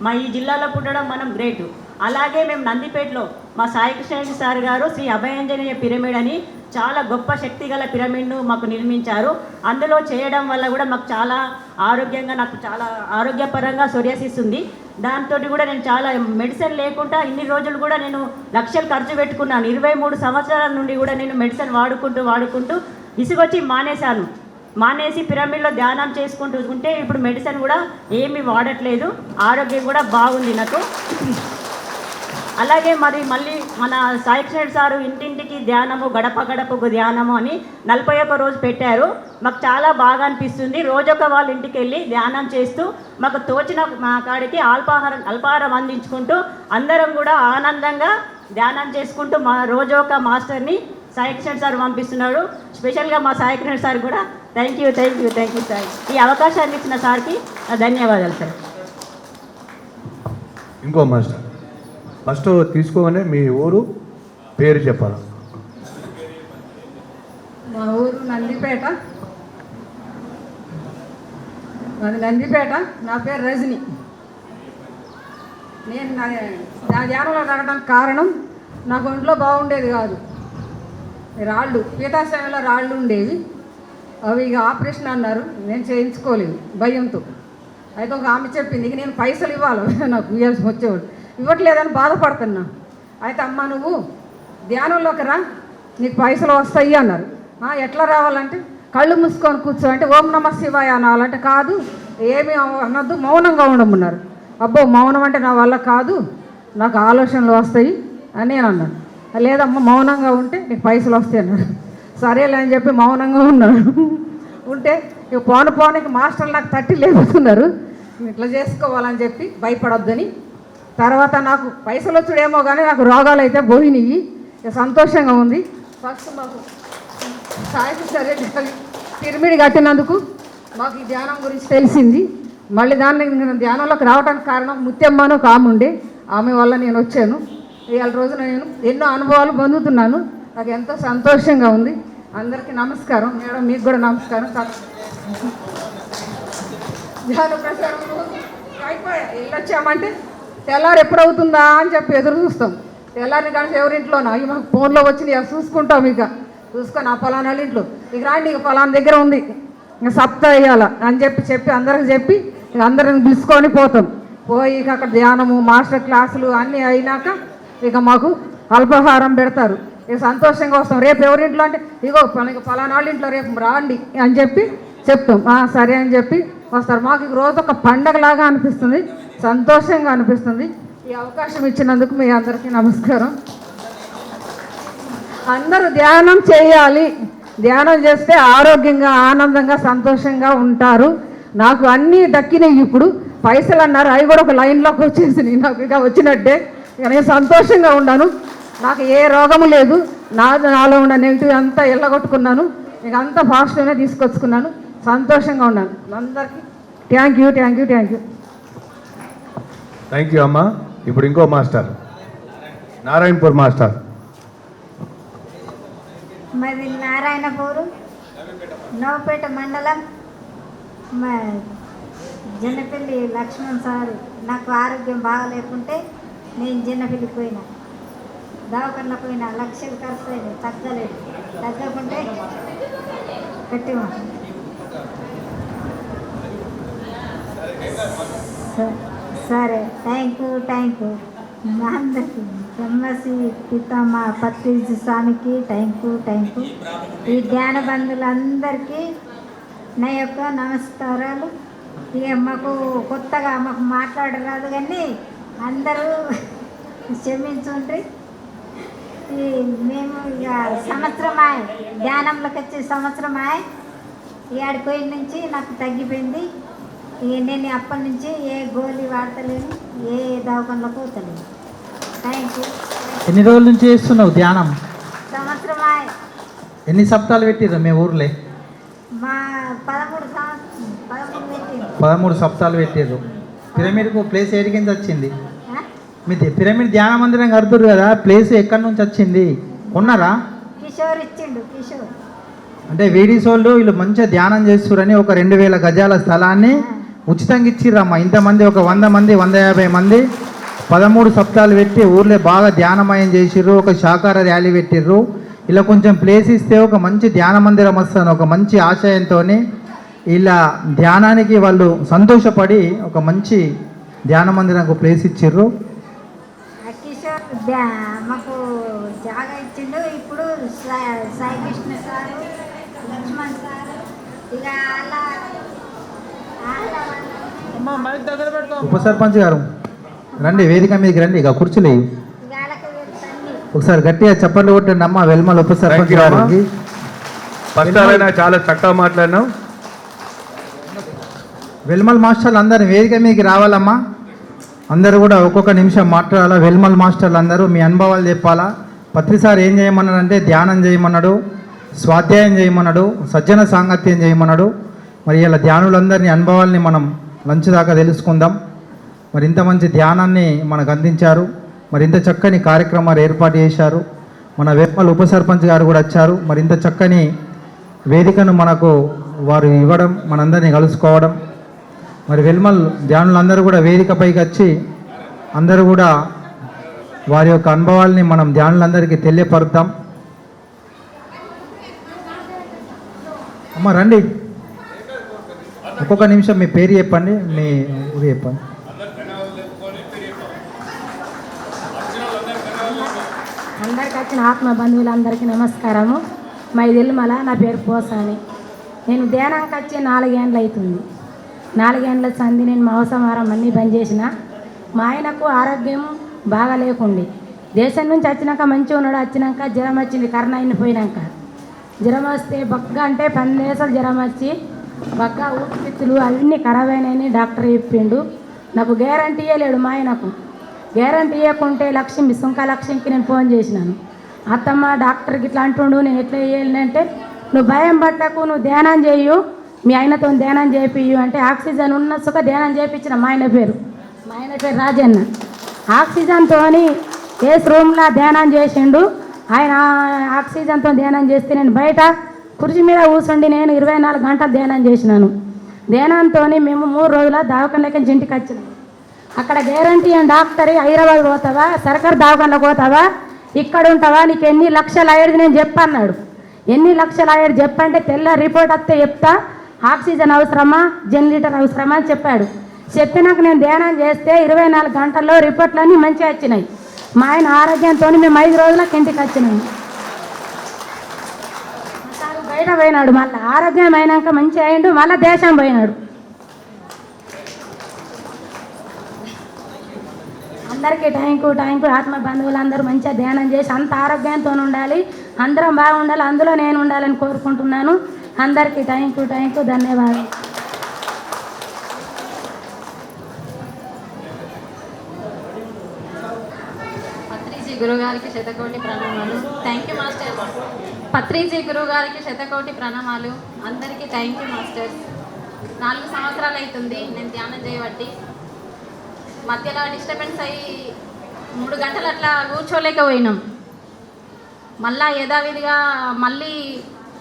మా ఈ జిల్లాలో పుట్టడం మనం గ్రేటు. అలాగే మేము నందిపేటలో మా సాయి కృష్ణ సార్ గారు శ్రీ అభయాంజనేయ పిరమిడ్ అని చాలా గొప్ప శక్తి గల పిరమిడ్ను మాకు నిర్మించారు. అందులో చేయడం వల్ల కూడా మాకు చాలా నాకు చాలా ఆరోగ్యపరంగా సోరియాసిస్ ఉంది. దాంతో కూడా నేను చాలా మెడిసిన్ లేకుండా ఇన్ని రోజులు కూడా నేను లక్షలు ఖర్చు పెట్టుకున్నాను. 23 సంవత్సరాల నుండి కూడా నేను మెడిసిన్ వాడుకుంటూ విసుగొచ్చి మానేసి పిరమిడ్లో ధ్యానం చేసుకుంటూ ఉంటే ఇప్పుడు మెడిసిన్ కూడా ఏమీ వాడట్లేదు. ఆరోగ్యం కూడా బాగుంది నాకు. అలాగే మళ్ళీ మన సాయి కృష్ణ సారు ఇంటింటికి ధ్యానము, గడప గడపకు ధ్యానము అని 41 రోజు పెట్టారు. మాకు చాలా బాగా అనిపిస్తుంది. రోజొక వాళ్ళ ఇంటికి వెళ్ళి ధ్యానం చేస్తూ మాకు తోచిన మా కాడికి అల్పాహారం అందించుకుంటూ అందరం కూడా ఆనందంగా ధ్యానం చేసుకుంటూ మా రోజొక మాస్టర్ని సాయి కృష్ణ సార్ పంపిస్తున్నాడు. స్పెషల్గా మా సాయి కృష్ణ సార్ కూడా థ్యాంక్ యూ సార్. ఈ అవకాశాన్ని ఇచ్చిన సార్కి ధన్యవాదాలు సార్. ఇంకో మాస్టర్ ఫస్ట్ తీసుకోగానే మీ ఊరు పేరు చెప్పాలి. మా ఊరు నందిపేట. నా పేరు రజని. నేను నా ధ్యానంలో రావడానికి కారణం నాకు ఒంట్లో బాగుండేది కాదు. రాళ్ళు పీతాశయంలో రాళ్ళు ఉండేవి. అవి ఇక ఆపరేషన్ అన్నారు. నేను చేయించుకోలేదు భయంతో. అయితే ఒక ఆమె చెప్పింది, ఇక నేను పైసలు ఇవ్వాలి నాకు వచ్చేవాడు, ఇవ్వట్లేదని బాధపడుతున్నా. అయితే అమ్మ నువ్వు ధ్యానంలోకి రా, నీకు పైసలు వస్తాయి అన్నారు. ఎట్లా రావాలంటే కళ్ళు మూసుకొని కూర్చో అంటే ఓం నమ శివాయ అనాలంటే కాదు, ఏమి అనొద్దు, మౌనంగా ఉండమన్నారు. అబ్బో మౌనం అంటే నా వల్ల కాదు, నాకు ఆలోచనలు వస్తాయి అని నేను అన్నాను. లేదమ్మా మౌనంగా ఉంటే నీకు పైసలు వస్తాయి అన్నాడు. సరేలే అని చెప్పి మౌనంగా ఉన్నాడు. ఉంటే ఇక పోనకి మాస్టర్లు నాకు తట్టి లేపుతున్నారు. ఇట్లా చేసుకోవాలని చెప్పి భయపడొద్దని తర్వాత నాకు పైసలు వచ్చుడేమో కానీ నాకు రోగాలు అయితే పోయినాయి. ఇక సంతోషంగా ఉంది. ఫస్ట్ మాకు సాయి సరే పిరమిడ్ కట్టినందుకు మాకు ఈ ధ్యానం గురించి తెలిసింది. మళ్ళీ దాన్ని నేను ధ్యానంలోకి రావడానికి కారణం ముత్యమ్మను కాముండే, ఆమె వల్ల నేను వచ్చాను. ఇవాళ రోజున నేను ఎన్నో అనుభవాలు పొందుతున్నాను. నాకు ఎంతో సంతోషంగా ఉంది. అందరికీ నమస్కారం. మేడం మీకు కూడా నమస్కారం. ధ్యాన ప్రచారం అయిపోయా వెళ్ళొచ్చామంటే తెల్లారు ఎప్పుడవుతుందా అని చెప్పి ఎదురు చూస్తాం. తెల్లారిని కానీ ఎవరింట్లోనా ఇక మాకు ఫోన్లో వచ్చింది ఇక చూసుకుంటాం. ఇక చూసుకొని ఆ ఫలానా వాళ్ళ ఇంట్లో ఇక రాండి ఇక ఫలానా దగ్గర ఉంది ఇక సప్తా వేయాల అని చెప్పి అందరికి చెప్పి ఇక అందరిని పిలుచుకొని పోతాం. పోయి ఇక అక్కడ ధ్యానము మాస్టర్ క్లాసులు అన్నీ అయినాక ఇక మాకు అల్పాహారం పెడతారు. ఇక సంతోషంగా వస్తాం. రేపు ఎవరింట్లో అంటే ఇగో ఇక ఫలానా వాళ్ళ ఇంట్లో రేపు రాండి అని చెప్పి చెప్తాం. సరే అని చెప్పి వస్తారు. మాకు ఈ రోజు ఒక పండగలాగా అనిపిస్తుంది, సంతోషంగా అనిపిస్తుంది. ఈ అవకాశం ఇచ్చినందుకు మీ అందరికీ నమస్కారం. అందరూ ధ్యానం చేయాలి. ధ్యానం చేస్తే ఆరోగ్యంగా ఆనందంగా సంతోషంగా ఉంటారు. నాకు అన్నీ దక్కినాయి. ఇప్పుడు పైసలు అన్నారు, అవి కూడా ఒక లైన్లోకి వచ్చేసినాయి. నాకు ఇక వచ్చినట్టే ఇక నేను సంతోషంగా ఉన్నాను. నాకు ఏ రోగము లేదు. నాలో ఉన్న నెగిటివ్ అంతా ఎల్లగొట్టుకున్నాను. ఇక అంతా ఫాస్ట్గానే తీసుకొచ్చుకున్నాను. సంతోషంగా ఉన్నాను. అందరికీ థ్యాంక్ యూ. థ్యాంక్ యూ అమ్మా. ఇప్పుడు ఇంకో మాస్టర్ నారాయణపూర్ మాస్టర్. మాది నారాయణపూరు, నవపేట మండలం. మా జన్నపల్లి లక్ష్మణ్ సారు నాకు ఆరోగ్యం బాగాలేకుంటే నేను జన్నపల్లికి పోయినా, దవాఖాన పోయినా, లక్షలు ఖర్చు అయినాయి, తగ్గలేదు. తగ్గకుంటే కట్టిమా. సరే థ్యాంక్ యూ. మా అందరికీ బ్రహ్మశ్రీ పితామ పత్రిజీ స్వామికి థ్యాంక్ యూ. ఈ ధ్యాన బంధువులందరికీ నా యొక్క నమస్కారాలు. ఇక మాకు కొత్తగా మాకు మాట్లాడరాదు కానీ అందరూ క్షమించుండ్రి. మేము ఇక సంవత్సరమాయ ధ్యానంలోకి వచ్చే సంవత్సరమాయ ఏడుకోయి నుంచి నాకు తగ్గిపోయింది. ఇక నేను అప్పటి నుంచి ఏ గోళీ వాడతలేను, ఏ దవాఖానలో పోతలేను. Thank you. ఎన్ని రోజుల నుంచి చేస్తున్నావు ధ్యానం? సంవత్సరమాయ. ఎన్ని సప్తాలు పెట్టిర్రు మీ ఊర్లే? మా 13 పెట్టింది. 13 సప్తాలు పెట్టిర్రు. పిరమిడ్కు ప్లేస్ ఏడి కింద వచ్చింది? మీ పిరమిడ్ ధ్యాన మందిరం కడుతురు కదా, ప్లేస్ ఎక్కడి నుంచి వచ్చింది? కొన్నారా? కిషోర్ ఇచ్చిండు. కిషోర్ అంటే వీడియోస్ వాళ్ళు వీళ్ళు మంచిగా ధ్యానం చేస్తురని ఒక 2000 గజాల స్థలాన్ని ఉచితంగా ఇచ్చిర్రమ్మా. ఇంతమంది ఒక 100 మంది 150 మంది 13 సప్తాలు పెట్టి ఊర్లో బాగా ధ్యానమయం చేసిర్రు. ఒక శాకార ర్యాలీ పెట్టిర్రు. ఇలా కొంచెం ప్లేస్ ఇస్తే ఒక మంచి ధ్యాన మందిరం వస్తాను ఒక మంచి ఆశయంతో ఇలా ధ్యానానికి వాళ్ళు సంతోషపడి ఒక మంచి ధ్యాన మందిరానికి ప్లేస్ ఇచ్చిర్రు. కిషోర్ మాకు జాగా ఇచ్చిండు. ఇప్పుడు సాయి కృష్ణ సారు, లక్ష్మణ్ సారు, ఇక ఉప సర్పంచ్ గారు రండి, వేదిక మీదకి రండి. ఇక కూర్చోలేవు. ఒకసారి గట్టిగా చప్పట్లు కొట్టండి అమ్మ. వెల్మల్ ఉప సర్పంచ్ గారికి చాలా చక్కగా మాట్లాడినాం. వెల్మల్ మాస్టర్లు అందరు వేదిక మీదకి రావాలమ్మా. అందరూ కూడా ఒక్కొక్క నిమిషం మాట్లాడాలా. వెల్మల్ మాస్టర్లు అందరూ మీ అనుభవాలు చెప్పాలా. పత్రిసారి ఏం చేయమన్నాడు అంటే ధ్యానం చేయమన్నాడు, స్వాధ్యాయం చేయమన్నాడు, సజ్జన సాంగత్యం చేయమన్నాడు. మరి ఇలా ధ్యానులందరినీ అనుభవాల్ని మనం లంచ్ దాకా తెలుసుకుందాం. మరి ఇంత మంచి ధ్యానాన్ని మనకు అందించారు. మరి ఇంత చక్కని కార్యక్రమాలు ఏర్పాటు చేశారు. మన వెల్మల్ ఉప సర్పంచ్ గారు కూడా వచ్చారు. మరి ఇంత చక్కని వేదికను మనకు వారు ఇవ్వడం, మనందరినీ కలుసుకోవడం. మరి వెల్మల్ ధ్యానులందరూ కూడా వేదికపైకి వచ్చి అందరూ కూడా వారి యొక్క అనుభవాల్ని మనం ధ్యానులందరికీ తెలియపరుద్దాం. అమ్మ రండి, ఒక్కొక్క నిమిషం మీ పేరు చెప్పండి, మీ ఊరు చెప్పండి. అందరికి వచ్చిన ఆత్మ బంధువులందరికీ నమస్కారము. మా ఇల్లుమల, నా పేరు పోసాని. నేను ధ్యానానికి వచ్చి 4 ఏళ్ళు అవుతుంది. 4 ఏళ్ళ సంది నేను మాంసాహారం అన్నీ బంద్ చేసిన. మా ఆయనకు ఆరోగ్యం బాగా లేకుండే. దేశం నుంచి వచ్చినాక మంచిగా ఉన్నాడు. వచ్చినాక జ్వరం వచ్చింది. కరోనా అయిపోయినాక జ్వరం వస్తే బగ్గా అంటే 10 దేశాలు జ్వరం వచ్చి బగ్గా ఊపిరితిత్తులు అన్నీ ఖరాబ్ అయినాయని డాక్టర్ చెప్పిండు. నాకు గ్యారంటీ ఇవ్వలేడు మా ఆయనకు. గ్యారంటీ ఇవ్వకుంటే లక్ష్మి సుంక లక్ష్మికి నేను ఫోన్ చేసినాను. అత్తమ్మ డాక్టర్కి ఇట్లా అంటుండు, నేను ఎట్లా చేయాలంటే నువ్వు భయం పట్టకు, నువ్వు ధ్యానం చేయు, మీ ఆయనతో ధ్యానం చేపియు అంటే ఆక్సిజన్ ఉన్న సుఖ ధ్యానం చేయించిన మా ఆయన పేరు రాజన్న. ఆక్సిజన్తో ఏస్ రూమ్లో ధ్యానం చేసిండు. ఆయన ఆక్సిజన్తో ధ్యానం చేస్తే నేను బయట కుర్చీ మీద కూర్చుండి నేను 24 గంటలు ధ్యానం చేసినాను. ధ్యానంతో మేము 3 రోజుల దవాఖానకి ఇంటికి వచ్చినాం. అక్కడ గ్యారంటీ అని డాక్టర్ హైదరాబాద్ పోతావా, సర్కారు దవాఖానలో పోతావా, ఇక్కడ ఉంటావా, నీకు ఎన్ని లక్షలు అయ్యేది నేను చెప్పన్నాడు. ఎన్ని లక్షలు అయ్యేది చెప్పంటే తెల్ల రిపోర్ట్ వస్తే చెప్తా, ఆక్సిజన్ అవసరమా జనరేటర్ అవసరమా అని చెప్పాడు. చెప్పినాక నేను ధ్యానం చేస్తే 24 గంటల్లో రిపోర్ట్లన్నీ మంచిగా వచ్చినాయి. మా ఆయన ఆరోగ్యంతో మేము 5 రోజులకు ఇంటికి వచ్చినాము. బయట పోయినాడు, మళ్ళీ ఆరోగ్యం అయినాక మంచిగా అయిండు, మళ్ళీ దేశం పోయినాడు. అందరికీ థ్యాంక్ యూ. ఆత్మ బంధువులు అందరూ మంచిగా ధ్యానం చేసి అంత ఆరోగ్యంతో ఉండాలి, అందరం బాగుండాలి, అందులో నేను ఉండాలని కోరుకుంటున్నాను. అందరికీ థ్యాంక్ యూ, ధన్యవాదాలు. పత్రిజీ గురుగారికి శతకోటి ప్రణామాలు. Thank you masters. పత్రిజీ గురుగారికి శతకోటి ప్రణామాలు. అందరికీ థ్యాంక్ యూ మాస్టర్స్. 4 సంవత్సరాలు అవుతుంది నేను ధ్యానం చేయబట్టి. మధ్యలో డిస్టర్బెన్స్ అయ్యి 3 గంటలు అట్లా కూర్చోలేకపోయినాం. మళ్ళా యథావిధిగా మళ్ళీ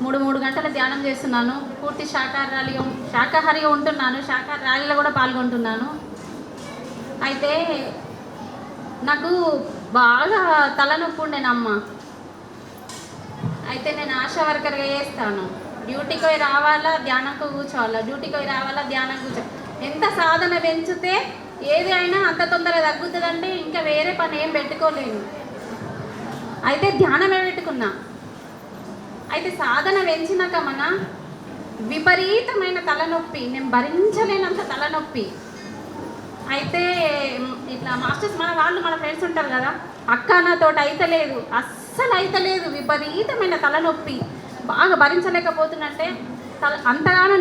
3 గంటలు ధ్యానం చేస్తున్నాను. పూర్తి శాకాహారిగా ఉంటున్నాను. శాకాహార ర్యాలీలో కూడా పాల్గొంటున్నాను. అయితే నాకు బాగా తలనొప్పి ఉండేనమ్మ. అయితే నేను ఆశా వర్కర్గా చేస్తాను. డ్యూటీకి పోయి రావాలా, ధ్యానంకు కూర్చోవాలా, డ్యూటీకి పోయి రావాలా, ధ్యానం కూర్చోవాలి. ఎంత సాధన పెంచితే ఏది అయినా అంత తొందరగా తగ్గుతుందంటే ఇంకా వేరే పని ఏం పెట్టుకోలేను. అయితే ధ్యానమే పెట్టుకున్నా. అయితే సాధన పెంచినాక మన విపరీతమైన తలనొప్పి, నేను భరించలేనంత తలనొప్పి. అయితే ఇట్లా మాస్టర్స్ మన ఫ్రెండ్స్ ఉంటారు కదా, అక్క నాతోటి అయితలేదు, అస్సలు అయితలేదు, విపరీతమైన తలనొప్పి, బాగా భరించలేకపోతున్నంటే అంతగానో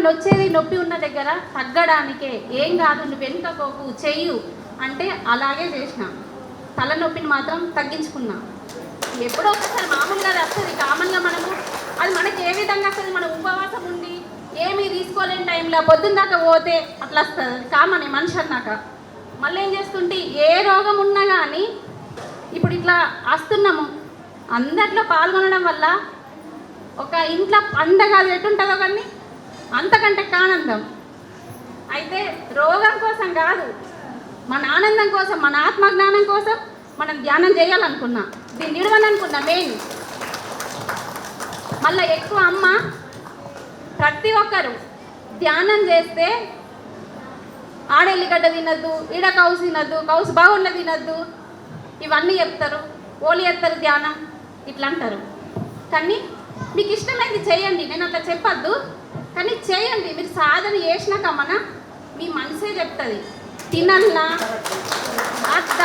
నొప్పి ఉన్న దగ్గర తగ్గడానికే ఏం కాదు నువ్వు వెనుకపోకు చెయ్యు అంటే అలాగే చేసిన. తలనొప్పిని మాత్రం తగ్గించుకున్నా. ఎప్పుడో ఒకసారి మామూలుగా వస్తుంది కామన్గా, అది మనకి ఏ విధంగా వస్తుంది, మనం ఉపవాసం ఉండి ఏమీ తీసుకోలేని టైంలో పొద్దున్న దాకా పోతే అట్లా వస్తుంది, కామనే మనిషి అన్నాక. మళ్ళీ ఏం చేస్తుంటే ఏ రోగం ఉన్నా కానీ ఇప్పుడు ఇట్లా వస్తున్నాము, అందట్లో పాల్గొనడం వల్ల ఒక ఇంట్లో పండగ అది ఎటుంటుందో కానీ అంతకంటే ఆనందం. అయితే రోగం కోసం కాదు, మన ఆనందం కోసం, మన ఆత్మజ్ఞానం కోసం మనం ధ్యానం చేయాలనుకున్నా, దీన్ని నిడవాలనుకున్నా మెయిన్. మళ్ళీ ఎక్కువ అమ్మ ప్రతి ఒక్కరు ధ్యానం చేస్తే ఆడెల్లిగడ్డ తినద్దు, ఈడ కౌసు తినద్దు, కౌసు బాగుండ తినద్దు, ఇవన్నీ చెప్తారు. ఓలి ఎత్తారు ధ్యానం ఇట్లా అంటారు. కానీ మీకు ఇష్టమైంది చేయండి, నేను అట్లా చెప్పద్దు, కానీ చేయండి. మీరు సాధన చేసినాక మీ మనసే చెప్తుంది తినల్లా అత్త,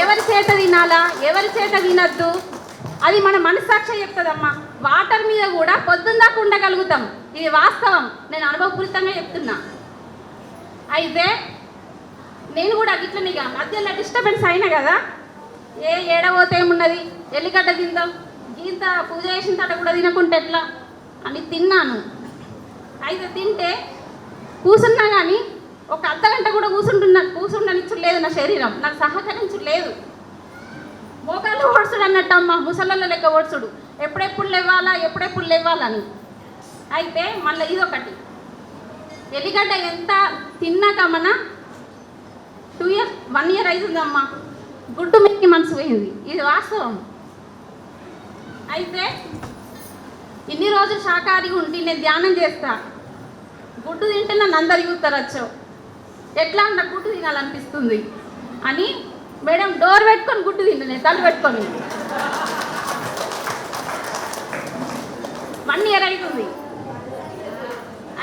ఎవరి చేత తినాలా, ఎవరి చేత తినద్దు, అది మన మనస్సాక్షి చెప్తుందమ్మా. వాటర్ మీద కూడా పొద్దున్న దాకా ఉండగలుగుతాం, ఇది వాస్తవం, నేను అనుభవపూరితంగా చెప్తున్నా. అయితే నేను కూడా ఇట్లనే మధ్యలో డిస్టర్బెన్స్ అయినా కదా, ఏడవోతే ఏమున్నది, ఎల్లిగడ్డ తిందాం, గీత పూజ చేసిన తర్వాత కూడా తినకుంటే ఎట్లా అని తిన్నాను. అయితే తింటే కూర్చున్నా కానీ ఒక అర్ధగంట కూడా కూర్చుండనిచ్చులేదు నా శరీరం, నాకు సహకరించలేదు. మోకాళ్ళు ఓడ్చుడు అన్నట్టు అమ్మ, ముసళ్ళ లెక్క ఓడ్చుడు, ఎప్పుడెప్పుడు లేవాలని. అయితే మళ్ళీ ఇదొకటి, ఎల్లిగడ్డ ఎంత తిన్నాక 1 year అవుతుందమ్మా, గుడ్డు మీదకి మనసు పోయింది, ఇది వాస్తవం. అయితే ఇన్ని రోజులు శాకాహారిగా ఉండి నేను ధ్యానం చేస్తా, గుడ్డు తింటే నన్ను అందరు చూస్తారచ్చు, ఎట్లా నాకు గుడ్డు తినాలనిపిస్తుంది అని మేడం డోర్ పెట్టుకొని గుడ్డు తింటే తల పెట్టుకొని 1 year అవుతుంది.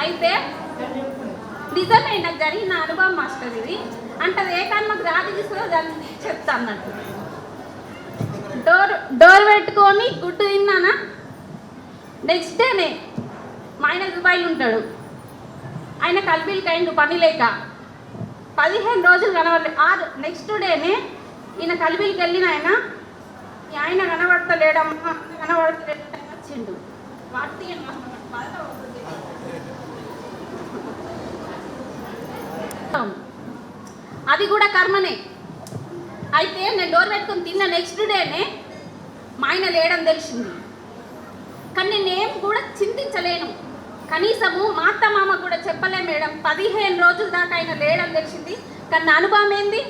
అయితే నిజమే నాకు జరిగిన అనుభవం మాస్టర్ ఇది. అంటే అది ఏ కర్మకు రాజు తీసుకులో దాన్ని చెప్తా అన్నట్టు. డోర్ పెట్టుకొని గుడ్డు తిన్నానా, నెక్స్ట్ డేనే మా ఆయన దుబాయ్లో ఉంటాడు, ఆయన కల్బీలు కైండు పని లేక 15 రోజులు కనబడలేదు. నెక్స్ట్ డేనే ఈయన కలిపిలికి వెళ్ళిన ఆయన కనబడతలేడమ్మా, కనబడతలేడు వచ్చిండు. వాటి అది కూడా కర్మనే. అయితే నేను డోర్ పెట్టుకొని తిన్న నెక్స్ట్ డేనే మా ఆయన లేడని తెలిసింది. కానీ నేనేం కూడా చింతించలేను, కనీసము మా అత్త మామ కూడా చెప్పలే మేడం. 15 రోజుల దాకా ఆయన లేడని తెలిసింది. కానీ నా అనుభవం ఏంది,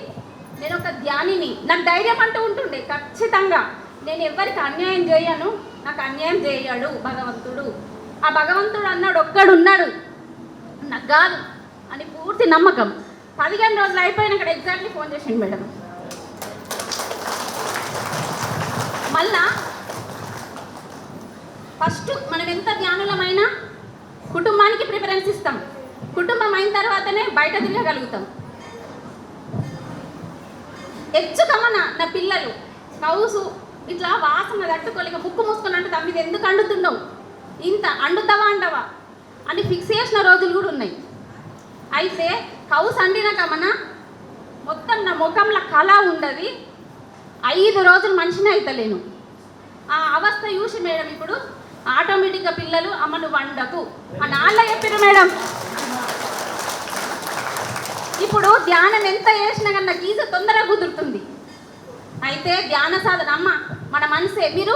నేను ఒక ధ్యానిని, నాకు ధైర్యం అంటూ ఉంటుండే. ఖచ్చితంగా నేను ఎవరికి అన్యాయం చేయను, నాకు అన్యాయం చేయడు భగవంతుడు. ఆ భగవంతుడు అన్నాడు, ఒక్కడున్నాడు నాకు కాదు అని పూర్తి నమ్మకం. 15 రోజులు అయిపోయినాక ఎగ్జాక్ట్లీ ఫోన్ చేసిండు మేడం. మళ్ళా ఫస్ట్ మనం ఎంత ధ్యానులమైనా కుటుంబానికి ప్రిఫరెన్స్ ఇస్తాం. కుటుంబం అయిన తర్వాతనే బయట తిరగగలుగుతాం. ఎచ్చుకమన నా పిల్లలు కౌసు ఇట్లా వాసన తట్టుకోలేక ముక్కు మూసుకున్నట్టు తమ్మిది ఎందుకు అండుతున్నావు, ఇంత అండుతావా అంటవా అని ఫిక్స్ చేసిన రోజులు కూడా ఉన్నాయి. అయితే కౌసు అండినాక మన మొత్తం నా ముఖంలో కళ ఉండదు. 5 రోజులు మనిషిని అయితలేను. ఆ అవస్థ చూసి మేడం ఇప్పుడు ఆటోమేటిక్గా పిల్లలు అమ్మ నువ్వు వండకు అని వాళ్ళ చెప్పారు మేడం. ఇప్పుడు ధ్యానం ఎంత చేసినా కన్నా గీజ తొందరగా కుదురుతుంది. అయితే ధ్యాన సాధన అమ్మ మన మనసే, మీరు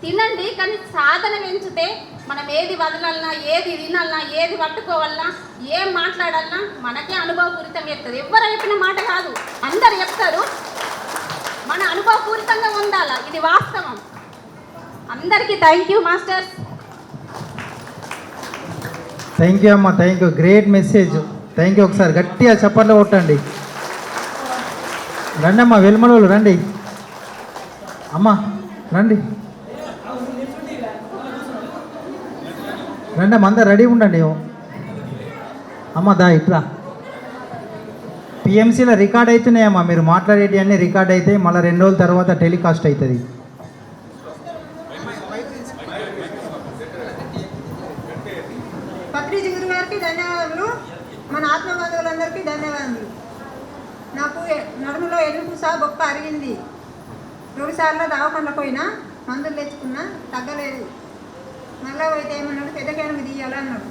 తినండి కానీ సాధన పెంచితే మనం ఏది వదలన్నా, ఏది తినాలన్నా, ఏది పట్టుకోవాలన్నా, ఏం మాట్లాడాలన్నా మనకే అనుభవపూరితం చెప్తుంది. ఎవరు చెప్పిన మాట కాదు, అందరు చెప్తారు. మన అనుభవపూరితంగా ఉండాలా, ఇది వాస్తవం. అందరికీ thank you masters. Thank you అమ్మ, thank you, great message. Thank you. ఒకసారి గట్టిగా చప్పట్లు కొట్టండి. రండి అమ్మ, వెలుమలోళ్ళు రండి. అమ్మ రండి, రండి అమ్మ, అందరు రెడీ ఉండండి. అమ్మ దా ఇట్లా పిఎంసీలో రికార్డ్ అవుతున్నాయమ్మా, మీరు మాట్లాడేటి అన్నీ రికార్డ్ అయితే మళ్ళీ 2 రోజుల తర్వాత టెలికాస్ట్ అవుతుంది. పత్రిజీ గురు గారికి ధన్యవాదాలు, మన ఆత్మబంధువులందరికీ ధన్యవాదాలు. నాకు నడుములో ఎలుపు బొక్క అరిగింది. 2 సార్లు దవాఖానకు పోయినా, మందులు తెచ్చుకున్నా, తగ్గలేదు. మళ్ళీ పోయితే ఏమన్నాడు, పెద్ద కేనకు తీయాలన్నాడు.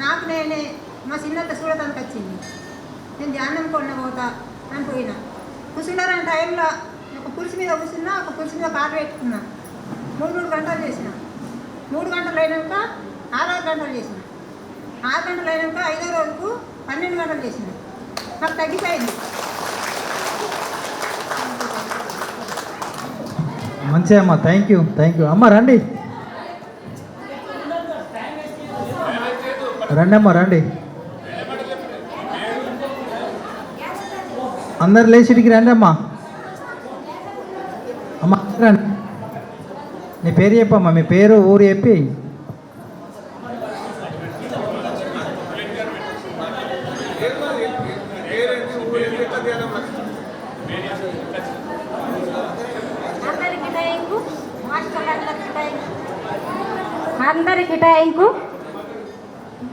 నాకు నేనే మా చిన్నత చూడటానికి వచ్చింది. నేను ధ్యానం కొన్న పోతా అని పోయినా. కూర్చున్నారని టైంలో ఒక కుర్చీ మీద కూర్చున్నా, ఒక కుర్చీ మీద కాటు పెట్టుకున్నా. 3 గంటలు చేసిన. 3 గంటలు అయినాక 6 గంటలు చేసిన. 6 గంటలు అయినాక 5వ రోజుకు 12 గంటలు చేసిన. నాకు తగ్గిపోయింది. మంచిగా అమ్మ, థ్యాంక్ యూ, థ్యాంక్ యూ. అమ్మ రండి, రండి అమ్మ రండి, అందరు లేచిడికి రండి అమ్మా. అమ్మ రండి, నీ పేరు చెప్పమ్మా, మీ పేరు ఊరు చెప్పి. అందరికి టైంకు,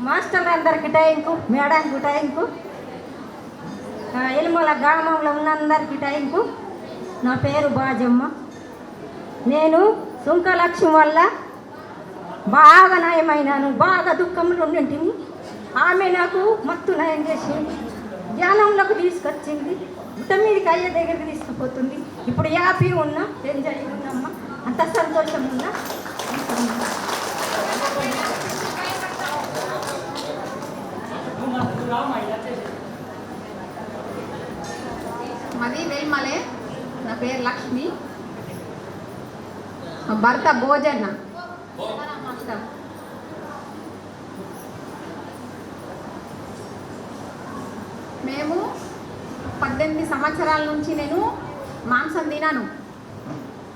మాస్టర్లు అందరికి టైంకు, మేడానికి టైంకు, ఎలుమల గ్రామంలో ఉన్నందరికి టైంకు. నా పేరు బాజమ్మ. నేను సుంకలక్ష్మి వల్ల బాగా నయమైనాను. బాగా దుఃఖంలో ఉండింటిని. ఆమె నాకు మత్తు నయం చేసింది, ధ్యానంలోకి తీసుకొచ్చింది, 9 అయ్యే దగ్గరికి తీసుకుపోతుంది. ఇప్పుడు హ్యాపీ ఉన్నా, ఎంజాయ్ ఉన్నమ్మా, అంత సంతోషం ఉన్నా. మాది వేల్మలే. నా పేరు లక్ష్మి. మా భర్త భోజన. మేము 18 సంవత్సరాల నుంచి నేను మాంసం తినాను.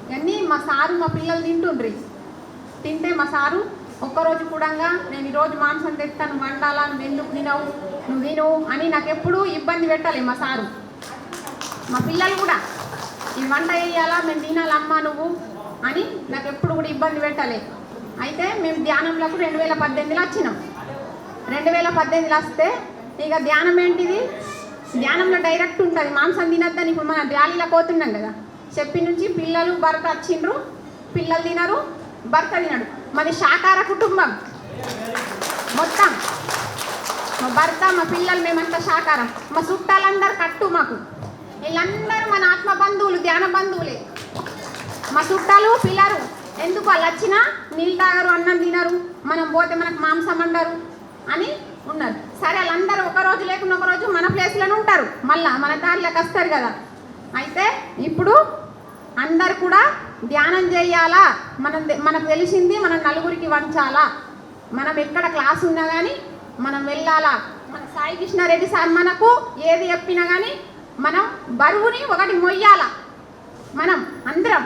కానీ మా సారు మా పిల్లలు తింటుండ్రి. తింటే మా సారు ఒక్కరోజు కూడా నేను ఈరోజు మాంసం తెస్తాను వండాలా, నువ్వు ఎందుకు తినవు, నువ్వు తిను అని నాకు ఎప్పుడూ ఇబ్బంది పెట్టాలి మా సారు. మా పిల్లలు కూడా ఈ వంట వేయాలా, మేము తినాలమ్మా నువ్వు అని నాకు ఎప్పుడు కూడా ఇబ్బంది పెట్టాలి. అయితే మేము ధ్యానంలోకి 2018లో వచ్చినాం. 2018లో వస్తే ఇక ధ్యానం ఏంటిది, ధ్యానంలో డైరెక్ట్ ఉంటుంది మాంసం తినద్దని. ఇప్పుడు మన ర్యాలీలో పోతున్నాం కదా, చెప్పి నుంచి పిల్లలు భర్త వచ్చిండ్రు, పిల్లలు తినరు, భర్త తినడు. మాది శాకాహార కుటుంబం మొత్తం. మా భర్త, మా పిల్లలు, మేమంతా శాకాహారం. మా చుట్టాలందరూ కట్టు మాకు. వీళ్ళందరూ మన ఆత్మ బంధువులు, ధ్యాన బంధువులే. మా చుట్టాలు పిల్లలు ఎందుకు వాళ్ళు వచ్చినా నీళ్ళు తాగరు, అన్నం తినరు, మనం పోతే మనకు మాంసం అండరు అని ఉన్నారు. సరే వాళ్ళందరూ ఒక రోజు లేకుండా ఒక రోజు మన ప్లేస్లోనే ఉంటారు, మళ్ళా మన దారిలోకి వస్తారు కదా. అయితే ఇప్పుడు అందరు కూడా ధ్యానం చేయాలా, మనకు తెలిసింది మనం నలుగురికి వంచాలా. మనం ఎక్కడ క్లాస్ ఉన్నా కానీ మనం వెళ్ళాలా. మన సాయి కృష్ణారెడ్డి సార్ మనకు ఏది చెప్పినా కానీ మనం బరువుని ఒకటి మొయ్యాల మనం అందరం.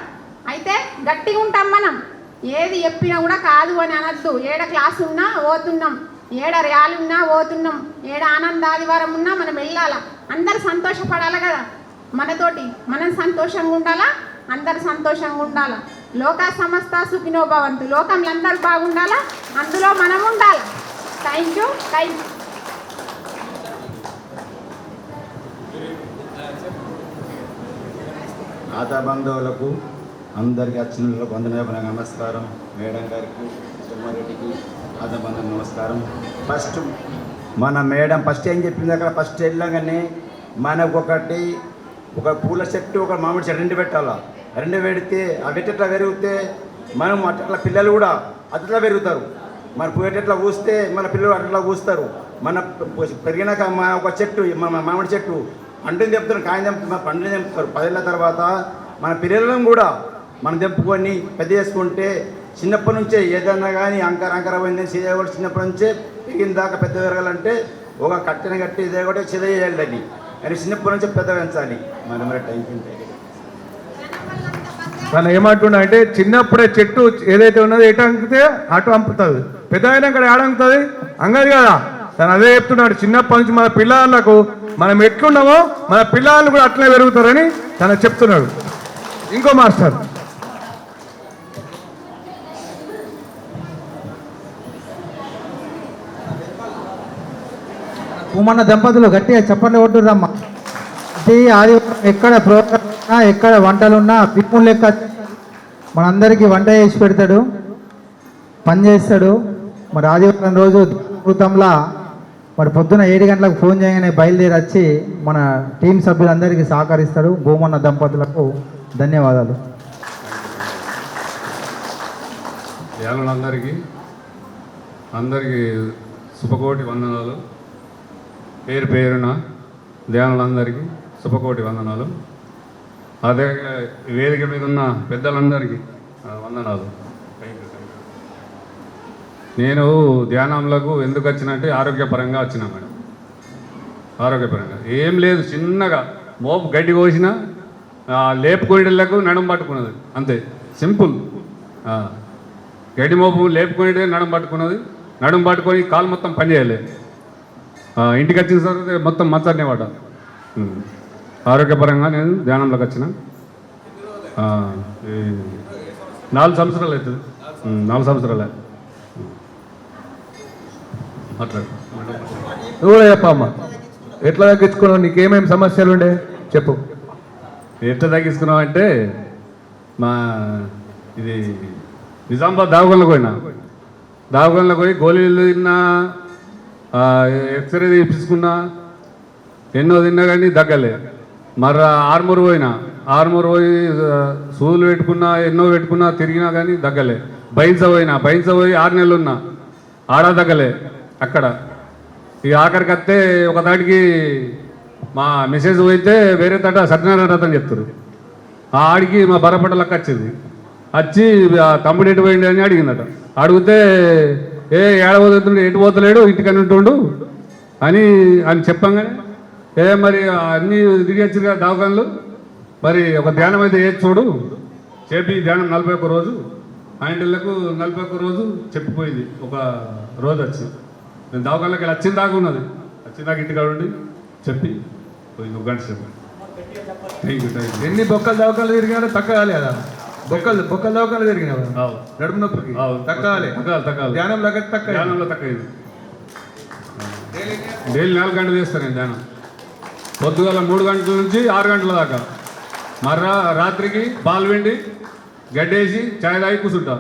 అయితే గట్టిగా ఉంటాం మనం, ఏది చెప్పినా కూడా కాదు అని అనద్దు. ఏడ క్లాస్ ఉన్నా పోతున్నాం, ఏడ ర్యాలీ ఉన్నా పోతున్నాం, ఏడ ఆనంద ఆదివారం ఉన్నా మనం వెళ్ళాలా. అందరు సంతోషపడాలి కదా మనతోటి, మనం సంతోషంగా ఉండాలా, అందరు సంతోషంగా ఉండాలా. లోక సమస్త సుఖినో భవంతు, లోకంలో అందరూ బాగుండాలా, అందులో మనం ఉండాలి. Thank you. ఆతా బంధువులకు అందరికీ వచ్చిన వందన నమస్కారం. మేడం గారికి, సుమారెడ్డికి ఆతా బంధువులకు నమస్కారం. ఫస్ట్ మన మేడం ఫస్ట్ ఏం చెప్పింది అక్కడ, ఫస్ట్ వెళ్ళగానే మనకు ఒక పూల చెట్టు, ఒక మామిడి చెట్టు రెండు పెట్టాలా. రెండు పెడితే అవి ఎట్లా పెరిగితే మనం అట్లా పిల్లలు కూడా అట్లా పెరుగుతారు. మన పూయటట్లా పూస్తే మన పిల్లలు అట్లా పూస్తారు. మన పెరిగినాక మన ఒక చెట్టు, మన మామిడి చెట్టు పండుని తెంపుతారు, కాయం తెంపుతారు, పండుని తెంపుతారు. 10 ఏళ్ళ తర్వాత మన పిల్లలను కూడా మనం తెంపుకొని పెద్ద చేసుకుంటే చిన్నప్పటి నుంచే ఏదన్నా కానీ అంకరమైందని చేయ కూడా చిన్నప్పటి నుంచే పెరిగిన దాకా పెద్ద పెరగాలంటే ఒక కట్టెన కట్టి ఇదే కూడా చేయాలని, కానీ చిన్నప్పటి నుంచే పెద్ద పెంచాలి. మరి టైం తను ఏమంటున్నా అంటే చిన్నప్పుడే చెట్టు ఏదైతే ఉన్నదో ఎటు అంకితే అటు అంపుతుంది, పెద్ద అయినాక ఏడంగుతుంది అంగది కదా. తను అదే చెప్తున్నాడు, చిన్నప్పటి నుంచి మన పిల్లలకు మనం ఎట్లున్నామో మన పిల్లలు కూడా అట్లే పెరుగుతారని తను చెప్తున్నాడు. ఇంకో మాస్టర్ భూమన్న దంపతులు గట్టిగా చప్పట్లు కొట్టుర్రమ్మా. ప్రతి ఆదివారం ఎక్కడ ప్రోగ్రామ్ ఉన్నా, ఎక్కడ వంటలున్నా పిప్పులు లెక్క మనందరికీ వంట చేసి పెడతాడు, పని చేస్తాడు. మరి ఆదివారం రోజు అమృతంలా మరి పొద్దున 7 గంటలకు ఫోన్ చేయగానే బయలుదేరి వచ్చి మన టీం సభ్యులందరికీ సహకరిస్తాడు. భూమన్న దంపతులకు ధన్యవాదాలు. అందరికీ శుభకోటి వందనాలు. పేరున ధ్యానులందరికీ శుభకోటి వందనాలు. అదే వేదిక మీద ఉన్న పెద్దలందరికీ వందనాలు. నేను ధ్యానంలోకి ఎందుకు వచ్చినంటే ఆరోగ్యపరంగా వచ్చినా మేడం. ఆరోగ్యపరంగా ఏం లేదు, చిన్నగా మోపు గడ్డి కోసిన లేపుకొనిలకు నడుము పట్టుకున్నది, అంతే సింపుల్. గడ్డి మోపు లేపుకొనిటే నడుము పట్టుకున్నది, నడుము పట్టుకొని కాలు మొత్తం పని చేయలే. ఇంటికి వచ్చిన తర్వాత మొత్తం మచ్చనే వాడ. ఆరోగ్యపరంగా నేను ధ్యానంలోకి వచ్చిన 4 సంవత్సరాలు అవుతుంది. 4 సంవత్సరాలే. మాట్లాడు, నువ్వు కూడా చెప్పమ్మా, ఎట్లా తగ్గించుకున్నావు, నీకేమేమి సమస్యలు ఉండే చెప్పు. ఎట్లా తగ్గించుకున్నావు అంటే ఇది నిజామాబాద్ దావగంలో పోయి గోళీలు తిన్నా, ఎక్స్రే తీపించుకున్నా, ఎన్నో తిన్నా కానీ తగ్గలే. మరి ఆర్మూరు పోయి సూదులు పెట్టుకున్నా, ఎన్నో పెట్టుకున్నా, తిరిగినా కానీ తగ్గలే. బైన్స పోయి 6 నెలలు ఉన్నా, ఆడ తగ్గలే. అక్కడ ఇక ఆఖరికి వస్తే ఒక దాటికి మా మెసేజ్ పోయితే వేరే తట సత్యనారాయణ రథం చెప్తారు. ఆడికి మా బరపట్టలకు వచ్చింది. వచ్చి తమ్ముడు ఎటు పోయింది అని అడిగిందట. అడిగితే ఏడబోతుండే, ఎటు పోతలేడు, ఇంటికని ఉంటుండు అని చెప్పంగానే మరి అన్నీ తిరిగి వచ్చారు కదా దవాఖానలు, మరి ఒక ధ్యానం అయితే ఏది చూడు చెప్పి ధ్యానం 41 రోజు ఆయనలకు 41 రోజు చెప్పిపోయింది. ఒక రోజు వచ్చి నేను దవాఖానలోకి వెళ్ళి వచ్చిన దాకా ఉన్నది, వచ్చిన దాకా ఇంటికాడ ఉండి చెప్పి పోయింది 1 గంట సేపు. Thank you. ఎన్ని బొక్కలు దవాఖానలు తిరిగినా తగ్గవాలి కదా. బొక్కలు దవాఖానలు తిరిగినావు నడుము నొప్పికి తగ్గాలి. ధ్యానంలో తగ్గ డైలీ 4 గంటలు చేస్తాను నేను ధ్యానం. పొద్దుగల 3 గంటల నుంచి 6 గంటల దాకా. మర్రా రాత్రికి పాలు వెండి గడ్డేసి చాయ్ తాగి కూర్చుంటా.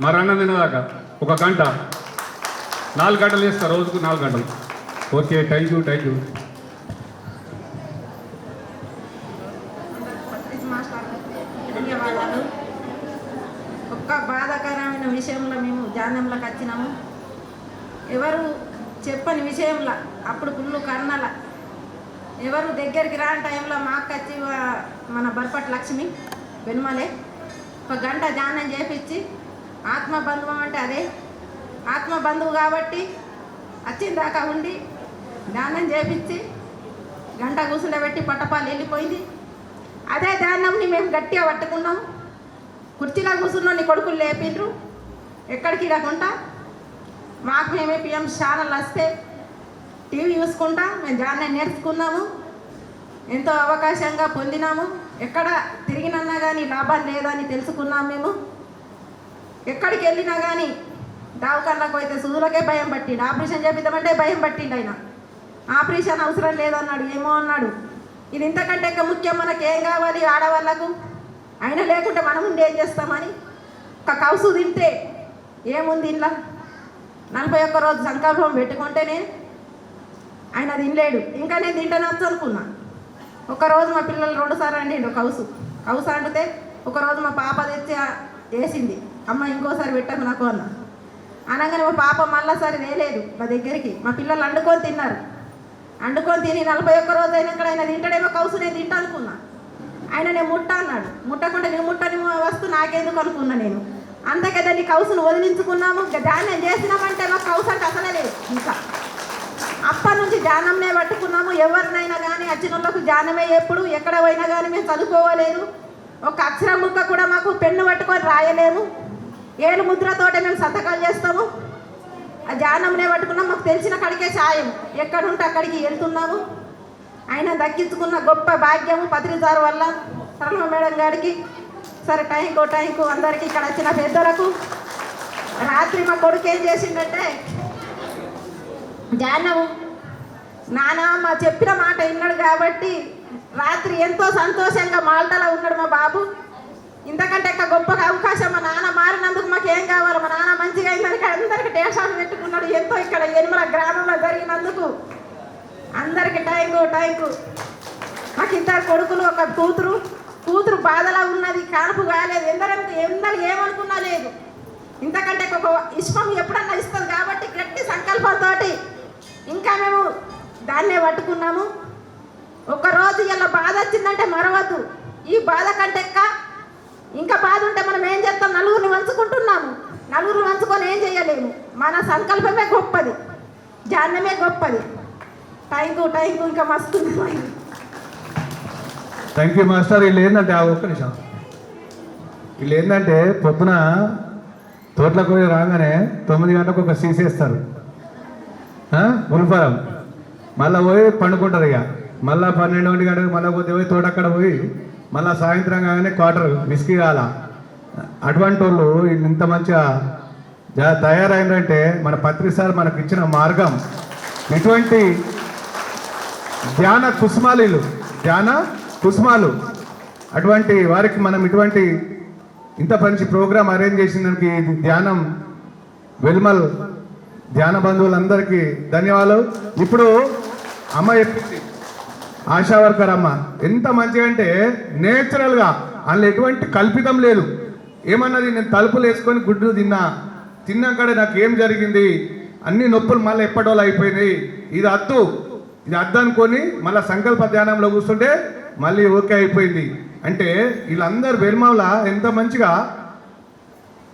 మరి అన్నం తినేదాకా 1 గంట. 4 గంటలు చేస్తా, రోజుకు 4 గంటలు. Okay, thank you. ధన్యవాదాలు. ఒక్క బాధాకరమైన విషయంలో మేము ధ్యానంలోకి వచ్చినాము. ఎవరు చెప్పని విషయంలో అప్పుడు పుల్లు కర్ణల ఎవరు దగ్గరికి రాని టైంలో మా అక్క వచ్చి మన బర్పట్ లక్ష్మి వెనుమలే 1 గంట ధ్యానం చేపించి ఆత్మబంధువు అంటే అదే ఆత్మబంధువు కాబట్టి వచ్చిన దాకా ఉండి ధ్యానం చేపించి గంట కూసుండబెట్టి పట్టపాలు వెళ్ళిపోయింది. అదే ధ్యానంని మేము గట్టిగా పట్టుకున్నాము. కుర్చీలో కూర్చున్నాం, నీ కొడుకులు లేపిండ్రు ఎక్కడికి రాకుండా. మాకు మేమే పిఎం ఛానల్ వస్తే టీవీ చూసుకుంటా మేము ధ్యానం నేర్చుకున్నాము. ఎంతో అవకాశంగా పొందినాము. ఎక్కడ తిరిగినన్నా కానీ లాభం లేదని తెలుసుకున్నాము. మేము ఎక్కడికి వెళ్ళినా కానీ దావకాళ్ళకు అయితే సూదులకే భయం పట్టిండు. ఆపరేషన్ చేపిద్దామంటే భయం పట్టిండు. ఆయన ఆపరేషన్ అవసరం లేదన్నాడు, ఏమో అన్నాడు. ఇది ఇంతకంటే ఇంకా ముఖ్యం, మనకి ఏం కావాలి ఆడవాళ్ళకు, అయినా లేకుంటే మనం ఉండి ఏం చేస్తామని ఒక కౌసు తింటే ఏముంది ఇంట్లో 41 రోజు సంకల్పం పెట్టుకుంటేనే ఆయన తినలేడు. ఇంకా నేను తింటానొచ్చు అనుకున్నా. ఒకరోజు మా పిల్లలు 2 సార్లు అండిండు కౌసు అండితే ఒకరోజు మా పాప తెచ్చి వేసింది, అమ్మ ఇంకోసారి పెట్టకు నాకు అన్న. అనగానే మా పాప మళ్ళీసారి వేయలేదు మా దగ్గరికి. మా పిల్లలు వండుకొని తిన్నారు. వండుకొని తిని 41 రోజు అయినాక ఆయన తింటాడేమో కౌసు, నేను తింటా అనుకున్నా. ఆయన నేను ముట్ట అన్నాడు. ముట్టకుండా నేను ముట్టని వస్తూ నాకెందుకు అనుకున్నా నేను. అందుకే దాన్ని కౌసును వదిలించుకున్నాము. ధ్యానం చేసినామంటే మాకు కౌసు అంటే అసలే లేదు. ఇంకా అప్పటి నుంచి ధ్యానంనే పట్టుకున్నాము. ఎవరినైనా కానీ వచ్చిన వాళ్ళకు ధ్యానమే. ఎప్పుడు ఎక్కడ పోయినా కానీ మేము చదువుకోవలేదు. ఒక అక్షరం ముక్క కూడా మాకు పెన్ను పట్టుకొని రాయలేము. 7 ముద్రతోటే మేము సంతకాలు చేస్తాము. ఆ ధ్యానంనే పట్టుకున్నాం. మాకు తెలిసిన కాడికే సాయం, ఎక్కడుంటే అక్కడికి వెళ్తున్నాము. ఆయన దక్కించుకున్న గొప్ప భాగ్యము పత్రిసార్ వల్ల, సరళ మేడం గారికి. సరే టైంకు అందరికీ ఇక్కడ వచ్చిన పెద్దలకు. రాత్రి మా కొడుకు ఏం చేసిందంటే ధ్యానము నాన్న మా చెప్పిన మాట విన్నాడు కాబట్టి రాత్రి ఎంతో సంతోషంగా మాల్టలో ఉన్నాడు మా బాబు. ఇంతకంటే ఇంకా గొప్పగా అవకాశం మా నాన్న మారినందుకు మాకు ఏం కావాలి, మా నాన్న మంచిగా అయిందని అందరికీ టేషాలు పెట్టుకున్నాడు. ఎంతో ఇక్కడ ఎనుమల గ్రామంలో జరిగినందుకు అందరికీ థ్యాంకు. మాకు 2 కొడుకులు, 1 కూతురు బాధలా ఉన్నది, కానుపు కాలేదు. ఎందరూ ఏమనుకున్నా లేదు. ఇంతకంటే ఒక ఇష్టం ఎప్పుడన్నా ఇస్తుంది కాబట్టి గట్టి సంకల్పంతో ఇంకా మేము దాన్నే పట్టుకున్నాము. ఒకరోజు ఇలా బాధ వచ్చిందంటే మరవద్దు. ఈ బాధ కంటే ఇంకా బాధ ఉంటే మనం ఏం చేస్తాం, నలుగురిని వంచుకుంటున్నాము. నలుగురిని వంచుకొని ఏం చేయలేము. మన సంకల్పమే గొప్పది, ధ్యానమే గొప్పది. Thank you. ఇంకా మస్తు థ్యాంక్ యూ మాస్టర్. వీళ్ళు ఏంటంటే ఒక్క నిమిషం, వీళ్ళు ఏంటంటే పొద్దున తోటలకు పోయి రాగానే 9 గంటలకు ఒక సీసేస్తారు ఉల్ఫారం, మళ్ళీ పోయి పండుకుంటారు. ఇక మళ్ళీ 12 గంటలకు మళ్ళీ పోయి తోట అక్కడ పోయి మళ్ళీ సాయంత్రం కాగానే క్వార్టర్ విస్కీ కాల. అటువంటి వాళ్ళు ఇంత మంచిగా తయారైందంటే మన పత్రిసార్ మనకు ఇచ్చిన మార్గం. ఇటువంటి ధ్యాన కుసుమాలు అటువంటి వారికి మనం ఇటువంటి ఇంత మంచి ప్రోగ్రాం అరేంజ్ చేసిన దానికి ధ్యానం వెల్మల్ ధ్యాన బంధువులందరికీ ధన్యవాదాలు. ఇప్పుడు అమ్మ చెప్పింది, ఆశా వర్కర్ అమ్మ ఎంత మంచిగా అంటే నేచురల్గా, అందులో ఎటువంటి కల్పితం లేదు. ఏమన్నది, నేను తలుపులు వేసుకొని గుడ్డు తిన్నాకడే నాకు ఏం జరిగింది, అన్ని నొప్పులు మళ్ళీ ఎప్పటోళ్ళు అయిపోయినాయి, ఇది అద్దు అనుకొని మళ్ళీ సంకల్ప ధ్యానంలో కూర్చుంటే మళ్ళీ ఓకే అయిపోయింది. అంటే వీళ్ళందరూ వెల్మల ఎంత మంచిగా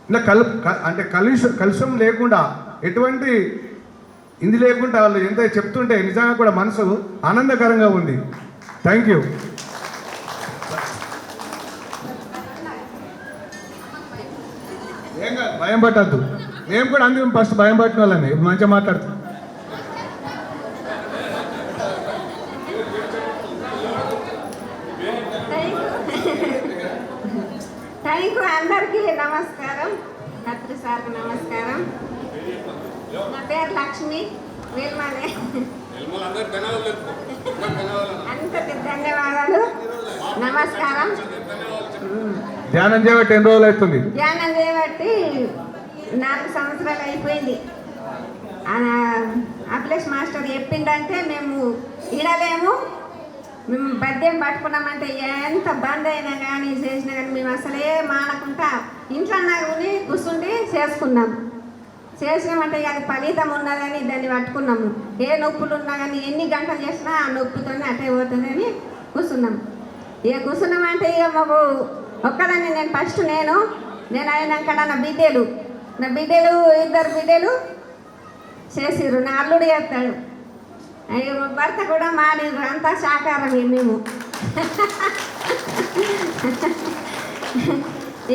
ఇలా అంటే కలుషం లేకుండా, ఎటువంటి ఇది లేకుండా వాళ్ళు ఎంత చెప్తుంటే నిజంగా కూడా మనసు ఆనందకరంగా ఉంది. Thank you. ఏం కాదు, భయం పట్టద్దు. మేము కూడా అందుకు ఫస్ట్ భయం పట్టిన వాళ్ళని మంచిగా మాట్లాడుతాం. Thank you. అందరికీ నమస్కారం. కత్రి సార్కి నమస్కారం. నా పేరు లక్ష్మి. వీల్మలే అందరికి ధన్యవాదాలు, నమస్కారం. ధ్యానం చేయబట్టి ఎన్ని రోజులు అవుతుంది? ధ్యానం చేయబట్టి 4 సంవత్సరాలు అయిపోయింది. అభిలేష్ మాస్టర్ చెప్పిండంటే మేము ఇడలేము, మేము బడ్డేం పట్టుకున్నామంటే ఎంత బంద్ అయినా కానీ చేసినా కానీ మేము అసలే మానకుండా ఇంట్లో నరుగుని కూర్చుండి చేసినామంటే అది ఫలితం ఉన్నదని దాన్ని పట్టుకున్నాము. ఏ నొప్పులు ఉన్నా కానీ ఎన్ని గంటలు చేసినా ఆ నొప్పితోనే అట్టే పోతుందని కూర్చున్నాము. ఇక కూర్చున్నామంటే ఇక మాకు ఒక్కదాన్ని నేను ఫస్ట్ నేను అయినాక నా బిడ్డలు 2 బిడ్డలు చేసిర్రు, నా అల్లుడు చేస్తాడు, అయ్యో భర్త కూడా మాడిర్రు, అంతా సాకారమే మేము.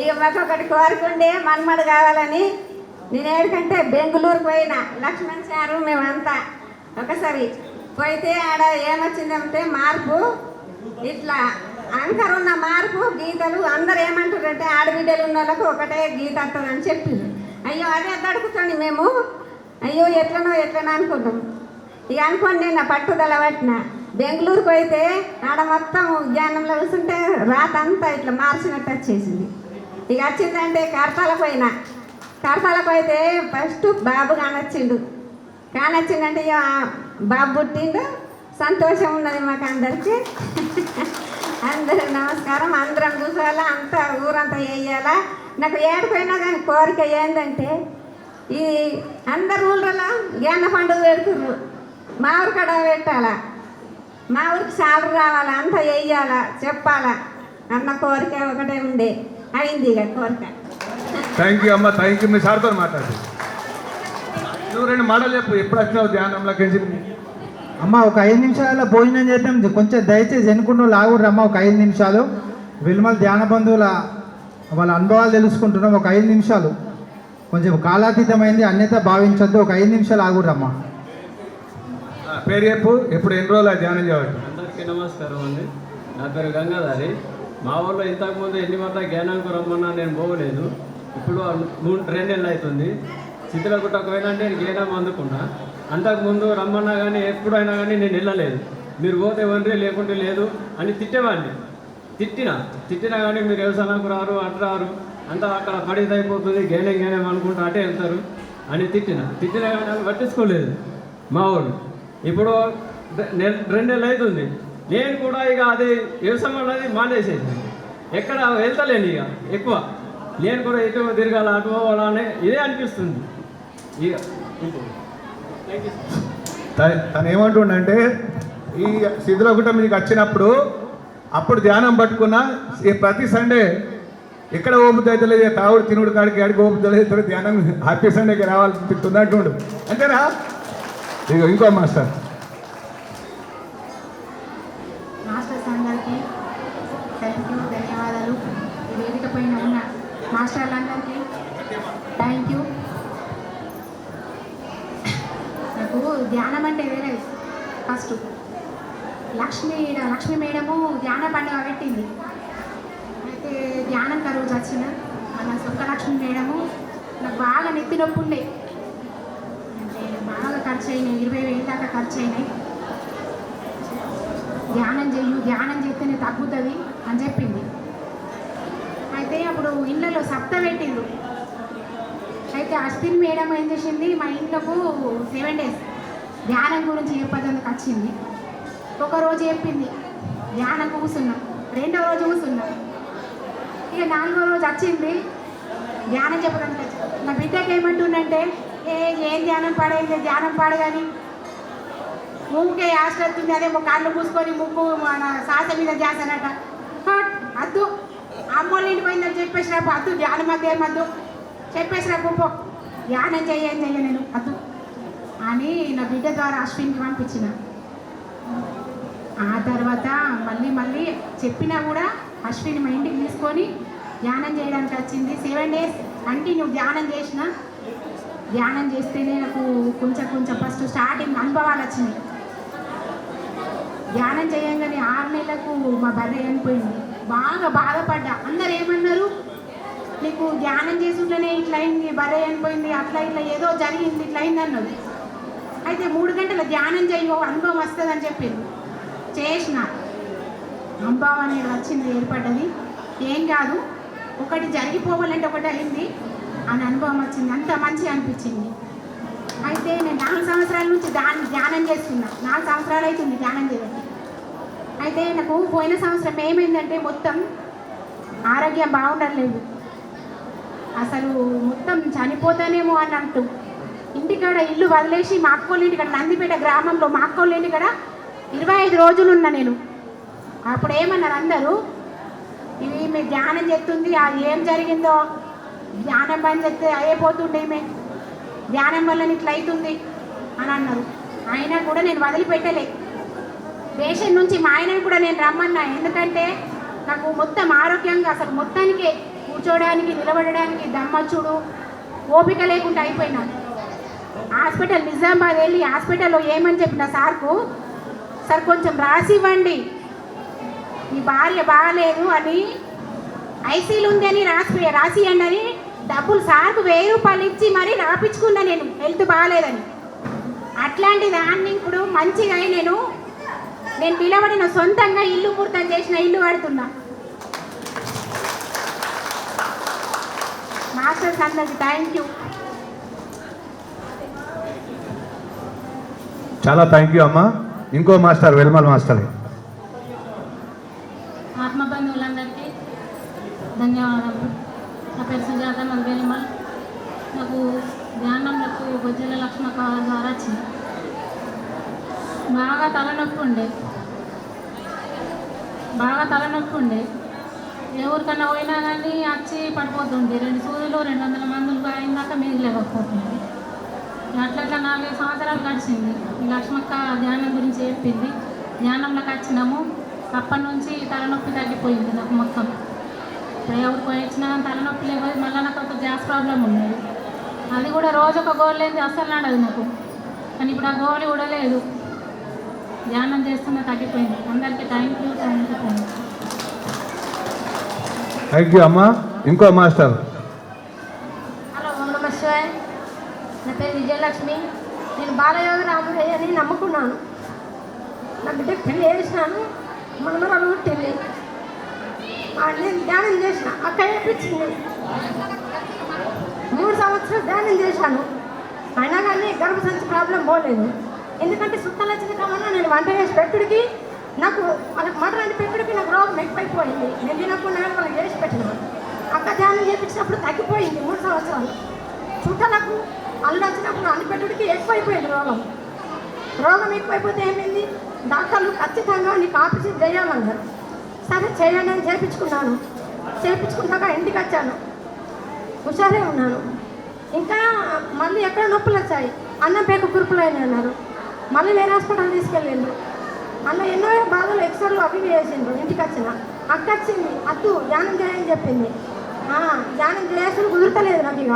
ఇక మాకు ఒకటి కోరుకుండే మన్మడు కావాలని నేను ఏడుకంటే బెంగళూరు పోయినా లక్ష్మణ్ సారు మేమంతా ఒకసారి పోయితే ఆడ ఏమొచ్చిందంటే మార్పు ఇట్లా అంకర్ ఉన్న మార్పు గీతలు అందరు ఏమంటారంటే ఆడబిడ్డలు ఉన్న వాళ్ళకు ఒకటే గీత వస్తుందని చెప్పింది. అయ్యో అదే దడుకుతుంది మేము, అయ్యో ఎట్లనో అనుకుంటాం. ఇక అనుకోండి నేను పట్టుదల పట్టిన బెంగళూరుకు పోయితే ఆడ మొత్తం జ్ఞానంలో కూర్చుంటే రాతంతా ఇట్లా మార్చినట్టు వచ్చేసింది. ఇక వచ్చిందంటే కడతాలకు పోయితే ఫస్ట్ బాబు కానొచ్చిందంటే ఇక బాబు పుట్టిండు, సంతోషం ఉన్నది మాకు అందరికీ. అందరికి నమస్కారం. అందరం చూసాలా, అంతా ఊరంతా వేయాలా. నాకు ఏడిపోయినా కానీ కోరిక ఏంటంటే ఈ అందరు ఊళ్ళలో జ్ఞాన పండుగ పెడుతుర్రు, మా ఊరు కడ పెట్టాలా, మా ఊరికి సాలు రావాలా, అంతా వేయాలా, చెప్పాలా అన్న కోరిక ఒకటే ఉండే, అయింది ఇక కోరిక. థ్యాంక్ యూ అమ్మ, థ్యాంక్ యూ. మీ సార్తో మాట్లాడు. నువ్వు 2 మాటలు చెప్పు, ఎప్పుడు వచ్చినావు ధ్యానంలోకి? అమ్మ ఒక 5 నిమిషాల భోజనం చేద్దాం, కొంచెం దయచేసి ఎన్నుకుంటూ లాగుర్రమ్మ. ఒక 5 నిమిషాలు విల్మల్ ధ్యాన బంధువుల వాళ్ళ అనుభవాలు తెలుసుకుంటున్నాం. ఒక 5 నిమిషాలు, కొంచెం కాలాతీతమైంది, అన్యత భావించద్దు. ఒక 5 నిమిషాలు ఆగుర్రమ్మ. పేరు చెప్పు, ఎప్పుడు ఎన్ని రోజులు ధ్యానం చేయబట్టి? అందరికీ నమస్కారం అండి. నా పేరు గంగాధారి. మా ఊళ్ళో ఇంతకుముందు ఎన్ని మాట జ్ఞానానికి రమ్మన్నా నేను పోలేదు. ఇప్పుడు 2 నెలలు అవుతుంది. చిత్రగుట్టకు పోయినా నేను జ్ఞానం అందుకున్నా. అంతకుముందు రమ్మన్నా కానీ ఎప్పుడైనా కానీ నేను వెళ్ళలేదు. మీరు పోతే వండ్రి లేకుంటే లేదు అని తిట్టేవాడిని. తిట్టినా కానీ మీరు వ్యవసాయానికి రారు, అటు రారు, అంతా అక్కడ పడిది అయిపోతుంది, జ్ఞానం అనుకుంటూ అటే వెళ్తారు అని తిట్టినా కానీ వాళ్ళు పట్టించుకోలేదు మా వాళ్ళు. ఇప్పుడు 2 నెలలు అవుతుంది. నేను కూడా ఇక అది వ్యవసాయం అనేది మానేసేది, ఎక్కడ వెళ్తలేను ఇక ఎక్కువ. నేను కూడా ఎటు తిరగాల, అటు పోవాలని ఇదే అనిపిస్తుంది ఇక. తను ఏమంటుండంటే ఈ శిథిలగుట్ట మీదకి వచ్చినప్పుడు అప్పుడు ధ్యానం పట్టుకున్నా ప్రతి సండే ఎక్కడ ఓపిక అయితే లేదు, తాగుడు తినుడు కాడికి ఆడికి ఓపిక లేదు, ధ్యానం హ్యాపీ సండేకి రావాలనిపిస్తుంది అంటుండు. అంతేనా? ఇక ఇంకో మాస్టర్. మాస్టర్స్ అందరికీ థ్యాంక్ యూ, ధన్యవాదాలు. ఈ వేదిక పైన ఉన్న మాస్టర్లందరికీ థ్యాంక్ యూ. నాకు ధ్యానం అంటే వేరే. ఫస్ట్ లక్ష్మీ మేడము ధ్యాన పండుగ పెట్టింది. అయితే ధ్యానం రోజు వచ్చిన మన సుక్కలక్ష్మి మేడము నాకు బాగా నెత్తి నొప్పి ఉండే, అంటే బాగా ఖర్చు అయినాయి, 20,000 దాకా ఖర్చు అయినాయి. ధ్యానం చేస్తేనే తగ్గుతుంది అని చెప్పింది. అయితే అప్పుడు ఇళ్ళలో సప్త పెట్టిండ్రు. అయితే అశ్విన్ మేడం ఏం చేసింది, మా ఇంట్లోకు 7 days ధ్యానం గురించి చెప్పేందుకు వచ్చింది. ఒకరోజు చెప్పింది, ధ్యానం కూర్చున్నాం. 2వ రోజు కూర్చున్నాం. ఇక 4వ రోజు వచ్చింది, ధ్యానం చెప్పడానికి. నా బిడ్డకి ఏమంటుందంటే, ఏం ధ్యానం పాడైంది, ధ్యానం పాడు కానీ ముగ్గుకే ఆశ్రతుంది, అదే కాళ్ళు పూసుకొని ముగ్గు మన శ్వాస మీద చేశానట. అద్దు అమ్మోళ్ళ ఇంటి పోయిందని చెప్పేసినప్పు, అద్దు ధ్యానం మధ్య ఏమద్దు చెప్పేసినప్పు, పో ధ్యానం చెయ్యని నేను అద్దు అని నా బిడ్డ ద్వారా అశ్విన్కి పంపించిన. ఆ తర్వాత మళ్ళీ చెప్పినా కూడా అశ్విని మా ఇంటికి తీసుకొని ధ్యానం చేయడానికి వచ్చింది. 7 days కంటిన్యూ ధ్యానం చేసిన. ధ్యానం చేస్తేనే నాకు కొంచెం ఫస్ట్ స్టార్టింగ్ అనుభవాలు వచ్చినాయి. ధ్యానం చేయంగానే 6 నెలలకు మా బర్రె చనిపోయింది. బాగా బాధపడ్డా. అందరు ఏమన్నారు, నీకు ధ్యానం చేసుకుంటేనే ఇట్లా అయింది, బర్రె చనిపోయింది, అట్లా ఇట్లా ఏదో జరిగింది, ఇట్లా అయింది అన్నారు. అయితే 3 గంటల ధ్యానం చేయో అనుభవం వస్తుందని చెప్పింది. చేసిన అనుభవం అనేది వచ్చింది, ఏర్పడ్డది. ఏం కాదు, ఒకటి జరిగిపోవాలంటే ఒకటి అయింది అని అనుభవం వచ్చింది. అంత మంచిగా అనిపించింది. అయితే నేను 4 సంవత్సరాల నుంచి ధ్యానం చేస్తున్నా. 4 సంవత్సరాలు అవుతుంది ధ్యానం చేయడానికి. అయితే నాకు పోయిన సంవత్సరం ఏమైందంటే మొత్తం ఆరోగ్యం బాగుండలేదు. అసలు మొత్తం చనిపోతానేమో అని అంటూ ఇంటికాడ ఇల్లు వదిలేసి మా అక్కోళ్ళ ఇంటికాడ నందిపేట గ్రామంలో మా అక్కోళ్ళ ఇంటికాడ 25 రోజులు ఉన్నా నేను. అప్పుడు ఏమన్నారు అందరూ, ఇవి మీ ధ్యానం చేస్తుంది, అది ఏం జరిగిందో ధ్యానం పని చేస్తే అయిపోతుండే, ఈమె ధ్యానం వల్ల ఇట్లా అవుతుంది అని అన్నారు. అయినా కూడా నేను వదిలిపెట్టలే. పేషెంట్ నుంచి మా ఆయనను కూడా నేను రమ్మన్నా. ఎందుకంటే నాకు మొత్తం ఆరోగ్యంగా అసలు మొత్తానికే కూర్చోడానికి నిలబడడానికి దమ్మచ్చుడు ఓపిక లేకుండా అయిపోయినా. హాస్పిటల్ నిజామాబాద్ వెళ్ళి హాస్పిటల్లో ఏమని చెప్పిన సార్కు, సార్ కొంచెం రాసి ఇవ్వండి, మీ భార్య బాగాలేదు అని ఐసీలు ఉంది అని రాసియండి అని డబ్బులు సార్కు 1000 రూపాయలు ఇచ్చి మరీ రాపించుకున్నా నేను, హెల్త్ బాగాలేదని. అట్లాంటి దాన్ని ఇప్పుడు మంచిగా నేను నిలబడిన సొంతంగా ఇల్లు పూర్తం చేసిన, ఇల్లు కడుతున్నా. మాస్టర్స్ అందరికి థ్యాంక్ యూ. చాలా థ్యాంక్ యూ అమ్మా. ఇంకో మాస్టర్ వెల్మల్ మాస్టర్. ఆత్మబంధువులందరికీ ధన్యవాదాలు. నా పేరు సుజాత, మన వెల్మల్. నాకు ధ్యానంలోకి బొజ్జల లక్ష్మక్క ద్వారా వచ్చింది. బాగా తలనొప్పి ఉండే ఏ ఊరికన్నా పోయినా కానీ వచ్చి పడిపోతుంది. 2 సూదులు 200 మందులు అయిన దాకా మిగిలేకపోతుంది. అట్లా 4 సంవత్సరాలు గడిచింది. ఈ లక్ష్మక్క ధ్యానం గురించి చెప్పింది. ధ్యానంలోకి వచ్చినాము. అప్పటి నుంచి తలనొప్పి తగ్గిపోయింది నాకు మొత్తం. ఎవరికి వచ్చినా తలనొప్పి లేకపోతే మళ్ళీ నాకు ఒక గ్యాస్ ప్రాబ్లం ఉన్నది. అది కూడా రోజు ఒక గోలు లేని అస్సలు నడదు నాకు. కానీ ఇప్పుడు ఆ గోలు కూడా లేదు. ధ్యానం చేస్తున్నా తగ్గిపోయింది. అందరికీ థ్యాంక్ యూ. థ్యాంక్ యూ అమ్మా. ఇంకో మాస్టర్. హలో, ఓం నమ శివాయ. నా పేరు విజయలక్ష్మి. నేను బాలయోగ రాముడయ్య అని నమ్ముకున్నాను. నా బిడ్డకు పెళ్ళి చేసినాను, మనమరాలు పుట్టింది. నేను ధ్యానం చేసిన, అక్క ఏపించింది. 3 సంవత్సరాలు ధ్యానం చేశాను. అయినా కానీ గర్భసంచి ప్రాబ్లం పోలేదు. ఎందుకంటే సుత్తలు వచ్చిన కావాలన్నా నేను వంట చేసి పెట్టుడికి నాకు వాళ్ళకి మటన్ అంటే పెట్టుడికి నాకు రోగం ఎక్కువైపోయింది. నేను తినకుండా వాళ్ళకి చేసి పెట్టిన. అక్క ధ్యానం చేయించినప్పుడు తగ్గిపోయింది 3 సంవత్సరాలు. చుట్టాలకు అల్లు వచ్చినప్పుడు అల్లు పెట్టుడికి ఎక్కువైపోయింది రోగం ఎక్కువైపోతే ఏమైంది, డాక్టర్లు ఖచ్చితంగా నీకు ఆపరేషన్ చేయాలన్నారు. సరే చేయండి అని చేయించుకున్నాక ఇంటికి వచ్చాను. హుషారే ఉన్నాను. ఇంకా మళ్ళీ ఎక్కడ నొప్పులు వచ్చాయి, అన్నం పేక కురుపులు అయినాయి అన్నారు. మళ్ళీ వేరే హాస్పిటల్ తీసుకెళ్ళిండ్రు. అలా ఎన్నో బాధలు ఎక్స్రేలు అవి వేసిండ్రు. ఇంటికి వచ్చిన అక్క వచ్చింది, అద్దు ధ్యానం చేయని చెప్పింది. ధ్యానం చేసుడు కుదురుతలేదు నాకు. ఇక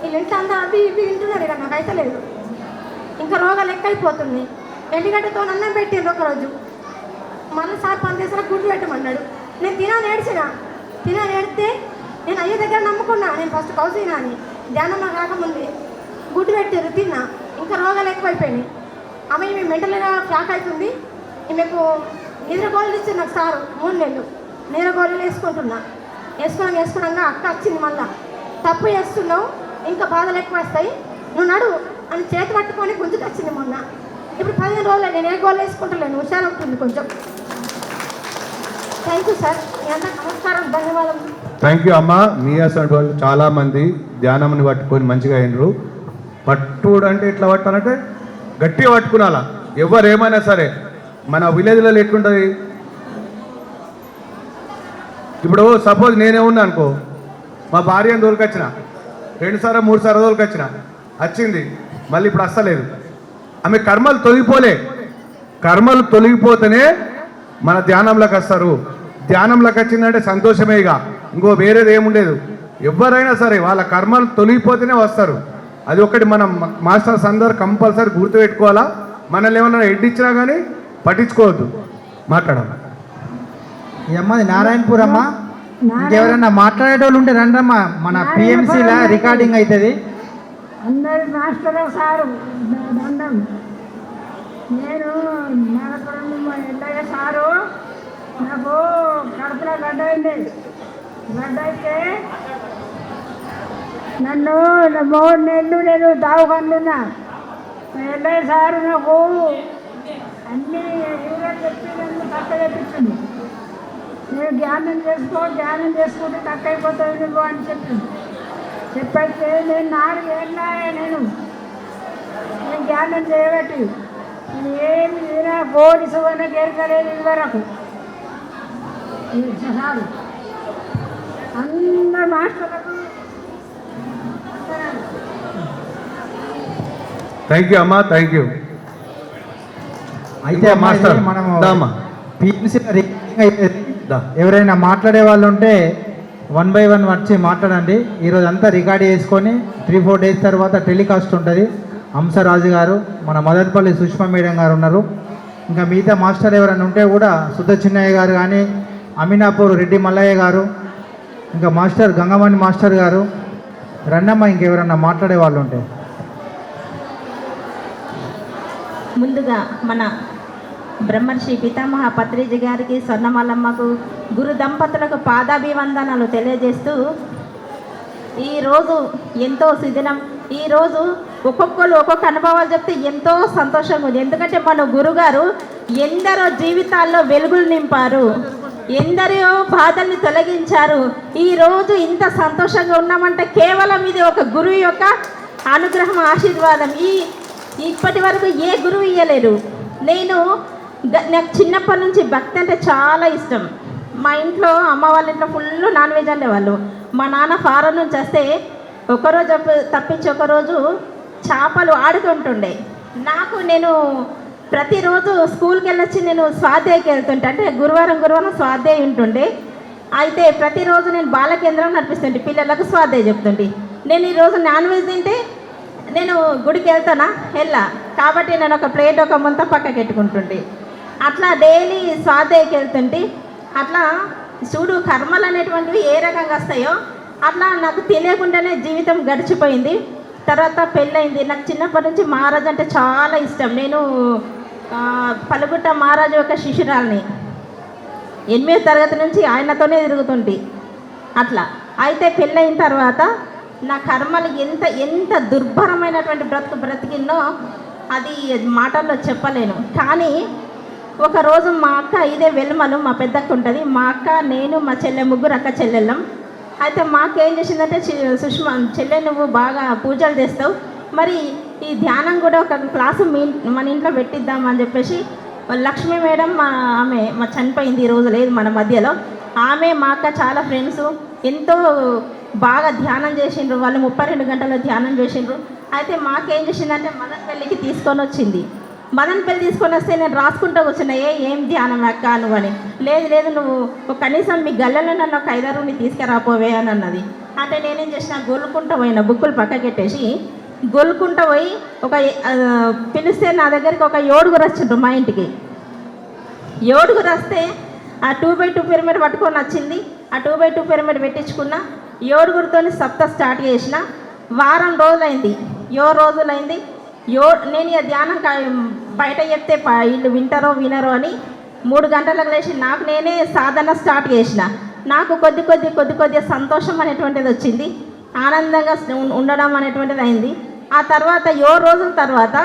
వీళ్ళు ఇంట్లో అంతా అవి ఇవి వింటున్నారు. ఇక నాకు అయితే లేదు. ఇంకా రోగాలు ఎక్కువైపోతున్నాయి. ఎండుగడ్డతో అన్నం పెట్టిండ్రు ఒకరోజు. మళ్ళీ సార్ పని చేసిన గుడ్డు పెట్టమన్నాడు. నేను తినేడితే నేను అయ్యే దగ్గర నమ్ముకున్నా. నేను ఫస్ట్ కౌసినా అని ధ్యానంలో రాకముందే గుడ్డు పెట్టారు, తిన్నా. ఇంకా రోగాలు ఎక్కువైపోయినాయి. ఆమె ఈమె మెంటల్గా ఫ్లాక్ అవుతుంది. ఈమెకు నిద్ర గోళీలు ఇచ్చింది నాకు సారు. 3 నెలలు నిద్ర గోళీలు వేసుకున్నాక అక్క వచ్చింది. మళ్ళా తప్పు చేస్తున్నావు, ఇంకా బాధలు ఎక్కువ వస్తాయి, నువ్వు నడు అని చేతి పట్టుకొని గుంజుకు వచ్చింది మొన్న. ఇప్పుడు 15 రోజులు నేను ఏ గోళీ వేసుకుంటలేను, హుషారు ఉంటుంది కొంచెం. Thank you sir. మీ అందరికి నమస్కారం, ధన్యవాదాలు. థ్యాంక్ యూ అమ్మా. మీ అసలు వాళ్ళు చాలామంది ధ్యానంని పట్టుకొని మంచిగా అయినరు. పట్టుడు అంటే ఎట్లా పట్టాలంటే గట్టిగా పట్టుకునాలా. ఎవరు ఏమైనా సరే మన విలేజ్లలో ఎట్లుంటుంది, ఇప్పుడు సపోజ్ నేనే ఉన్నా అనుకో, మా భార్యను దొరికొచ్చిన 2 సార్లు 3 సార్లు దొరికొచ్చిన, వచ్చింది మళ్ళీ ఇప్పుడు వస్తలేదు. ఆమె కర్మలు తొలగిపోతేనే మన ధ్యానంలోకి వస్తారు. ధ్యానంలోకి వచ్చిందంటే సంతోషమే. ఇక ఇంకో వేరేది ఏముండేది. ఎవరైనా సరే వాళ్ళ కర్మలు తొలగిపోతేనే వస్తారు. అది ఒకటి మనం మాస్టర్స్ అందరూ కంపల్సరీ గుర్తుపెట్టుకోవాలా. మనల్ని ఏమన్నా ఎడ్డిచ్చినా కానీ పట్టించుకోవద్దు. మాట్లాడమ్మా. ఈ అమ్మది నారాయణపూర్ అమ్మ. ఇంకెవరన్నా మాట్లాడేటోళ్ళు ఉంటే రండమ్మా, మన పిఎంసీలో రికార్డింగ్ అవుతుంది. అందరి మాస్టర్ సారు దండం. నేను నాగపురం ఎల్లయ్య సారు నాకు కడుపులో గడ్డ అయింది. గడ్డ అయితే నన్ను 3 నెలలు నేను దావకంటున్నా. ఎల్లయ్య సారు నాకు అన్నీ చెప్పి నన్ను తక్క చెప్పించింది. నేను ధ్యానం చేసుకుంటే తక్కువ అయిపోతుంది నువ్వు అని చెప్పింది. చెప్పైతే నేను 4 ఏళ్ళ నేను ధ్యానం చేయబట్టి ఏమి తినా పోలీసు అన్న గెరకలేదు ఇదివరకు. చాలు అందరు మాస్టర్లకు థ్యాంక్ యూ అమ్మా, థ్యాంక్ యూ. అయితే మాస్టర్ మనము దామా ఎవరైనా మాట్లాడే వాళ్ళు ఉంటే 1 by 1 వచ్చి మాట్లాడండి. ఈరోజు అంతా రికార్డ్ చేసుకొని 3-4 డేస్ తర్వాత టెలికాస్ట్ ఉంటుంది. హంసరాజు గారు, మన మదనపల్లి సుష్మా మేడం గారు ఉన్నారు. ఇంకా మిగతా మాస్టర్ ఎవరైనా ఉంటే కూడా సుధ చిన్నయ్య గారు కానీ, అమీనాపూర్ రెడ్డి మల్లయ్య గారు, ఇంకా మాస్టర్ గంగమణి మాస్టర్ గారు రండమ్మ. ఇంకెవరన్నా మాట్లాడే వాళ్ళు ఉంటే ముందుగా మన బ్రహ్మర్షి పితామహ పత్రిజీ గారికి, స్వర్ణమాలమ్మకు, గురు దంపతులకు పాదాభివందనాలు తెలియజేస్తూ, ఈరోజు ఎంతో శిథిలం. ఈరోజు ఒక్కొక్కరు ఒక్కొక్క అనుభవాలు చెప్తే ఎంతో సంతోషంగా ఉంది. ఎందుకంటే మన గురుగారు ఎందరో జీవితాల్లో వెలుగులు నింపారు, ఎందరో బాధల్ని తొలగించారు. ఈరోజు ఇంత సంతోషంగా ఉన్నామంటే కేవలం ఇది ఒక గురువు యొక్క అనుగ్రహం, ఆశీర్వాదం. ఇప్పటి వరకు ఏ గురువు ఇయ్యలేరు. నాకు చిన్నప్పటి నుంచి భక్తి అంటే చాలా ఇష్టం. మా ఇంట్లో అమ్మ వాళ్ళ ఇంట్లో ఫుల్ నాన్ వెజ్ ఉండేవాళ్ళు. మా నాన్న ఫారెన్ నుంచి వస్తే ఒకరోజు తప్పించి ఒకరోజు చేపలు ఆడుతుంటుండే. నేను ప్రతిరోజు స్కూల్కి వెళ్ళొచ్చి నేను స్వాధ్యాయకి వెళ్తుంటే, అంటే గురువారం స్వాధ్యాయం ఉంటుండే. అయితే ప్రతిరోజు నేను బాలకేంద్రం నడిపిస్తుంటే, పిల్లలకు స్వాధ్యాయం చెప్తుంటే, నేను ఈరోజు నాన్ వెజ్ తింటే నేను గుడికి వెళ్తానా కాబట్టి నేను ఒక ప్లేట్ ఒక ముంత పక్కకి పెట్టుకుంటుండే. అట్లా డైలీ స్వాధ్యాయకి వెళ్తుంటే అట్లా చూడు కర్మలు అనేటువంటివి ఏ రకంగా వస్తాయో అట్లా నాకు తెలియకుండానే జీవితం గడిచిపోయింది. తర్వాత పెళ్ళయింది. నాకు చిన్నప్పటి నుంచి మహారాజు అంటే చాలా ఇష్టం. నేను పలుగుట్ట మహారాజు యొక్క శిష్యురాల్ని. 8వ తరగతి నుంచి ఆయనతోనే తిరుగుతుంటే అట్లా. అయితే పెళ్ళయిన తర్వాత నా కర్మలు ఎంత దుర్భరమైనటువంటి బ్రతికిన్నో అది మాటల్లో చెప్పలేను. కానీ ఒకరోజు మా అక్క, ఇదే వెలుమలు మా పెద్దక్క ఉంటుంది, మా అక్క, నేను, మా చెల్లె, ముగ్గురు అక్క చెల్లెళ్ళం. అయితే మాకు ఏం చేసిందంటే, సుష్మా చెల్లె నువ్వు బాగా పూజలు చేస్తావు, మరి ఈ ధ్యానం కూడా ఒక క్లాసు మన ఇంట్లో పెట్టిద్దామని చెప్పేసి లక్ష్మీ మేడం ఆమె చనిపోయింది, ఈరోజు లేదు మన మధ్యలో. ఆమె మా అక్క చాలా ఫ్రెండ్స్, ఎంతో బాగా ధ్యానం చేసిండ్రు. వాళ్ళు 32 గంటలు ధ్యానం చేసిండ్రు. అయితే మాకేం చేసిందంటే మదనపల్లికి తీసుకొని వచ్చింది. మదనపల్లి తీసుకొని వస్తే నేను రాసుకుంటూ కూర్చున్నాయే ఏం ధ్యానం అక్క నువ్వు అని. లేదు నువ్వు కనీసం మీ గల్లెలో నన్ను ఒక 5-6 తీసుకురాపోవే అని అన్నది. అంటే నేనేం చేసిన, గొల్లుకుంటూ పోయిన బుక్కులు పక్కకెట్టేసి గొల్లుకుంటూ పోయి ఒక పిలిస్తే నా దగ్గరికి ఒక 7గురు వచ్చిండ్రు మా ఇంటికి. 7గురు వస్తే ఆ 2x2 పిరమిడ్ పట్టుకొని వచ్చింది. ఆ 2x2 పిరమిడ్ పెట్టించుకున్న 7గురితో సప్త స్టార్ట్ చేసిన. వారం రోజులైంది, 7 రోజులైంది. నేను ఇక ధ్యానం బయట చెప్తే వీళ్ళు వింటారో వినరో అని 3 గంటలకు లేచి నాకు నేనే సాధన స్టార్ట్ చేసిన. నాకు కొద్ది సంతోషం అనేటువంటిది వచ్చింది, ఆనందంగా ఉండడం అనేటువంటిది అయింది. ఆ తర్వాత 7 రోజుల తర్వాత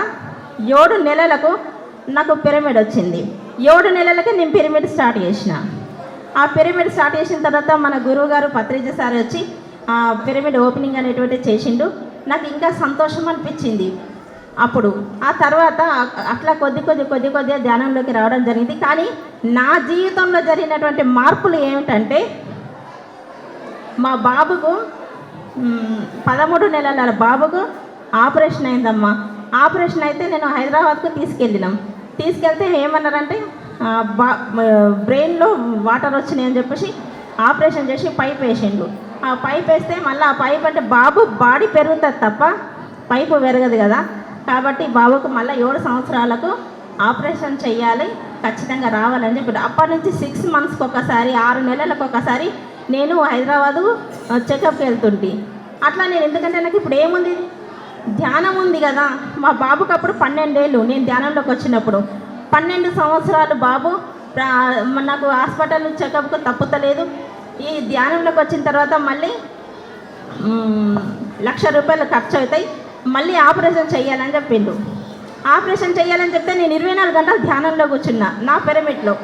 7 నెలలకు నాకు పిరమిడ్ వచ్చింది. 7 నెలలకే నేను పిరమిడ్ స్టార్ట్ చేసిన. ఆ పిరమిడ్ స్టార్ట్ చేసిన తర్వాత మన గురువు గారు పత్రిజీ సార్ వచ్చి ఆ పిరమిడ్ ఓపెనింగ్ అనేటువంటిది చేసిండు. నాకు ఇంకా సంతోషం అనిపించింది అప్పుడు. ఆ తర్వాత అట్లా కొద్దిగా ధ్యానంలోకి రావడం జరిగింది. కానీ నా జీవితంలో జరిగినటువంటి మార్పులు ఏమిటంటే, మా బాబుకు 13 నెలల బాబుకు ఆపరేషన్ అయిందమ్మా. ఆపరేషన్ అయితే నేను హైదరాబాద్కు తీసుకెళ్తే ఏమన్నారంటే బ్రెయిన్లో వాటర్ వచ్చినాయి అని చెప్పేసి ఆపరేషన్ చేసి పైప్ వేసిండు. ఆ పైప్ వేస్తే మళ్ళీ ఆ పైప్ అంటే బాబు బాడీ పెరుగుతుంది తప్ప పైపు పెరగదు కదా. కాబట్టి బాబుకు మళ్ళీ 7 సంవత్సరాలకు ఆపరేషన్ చేయాలి, ఖచ్చితంగా రావాలని చెప్పి అప్పటి నుంచి 6 మంత్స్కి ఒకసారి, 6 నెలలకు ఒకసారి నేను హైదరాబాదు చెకప్కి వెళ్తుంటే. అట్లా నేను ఎందుకంటే నాకు ఇప్పుడు ఏముంది, ధ్యానం ఉంది కదా, మా బాబుకి అప్పుడు 12 ఏళ్ళు నేను ధ్యానంలోకి వచ్చినప్పుడు. 12 సంవత్సరాలు బాబు నాకు హాస్పిటల్ చెకప్కు తప్పుతలేదు. ఈ ధ్యానంలోకి వచ్చిన తర్వాత మళ్ళీ 1,00,000 రూపాయలు ఖర్చు అవుతాయి, మళ్ళీ ఆపరేషన్ చేయాలని చెప్పిండు. ఆపరేషన్ చేయాలని చెప్తే నేను 24 గంటలు ధ్యానంలో కూర్చున్నా. నా పిరమిడ్లో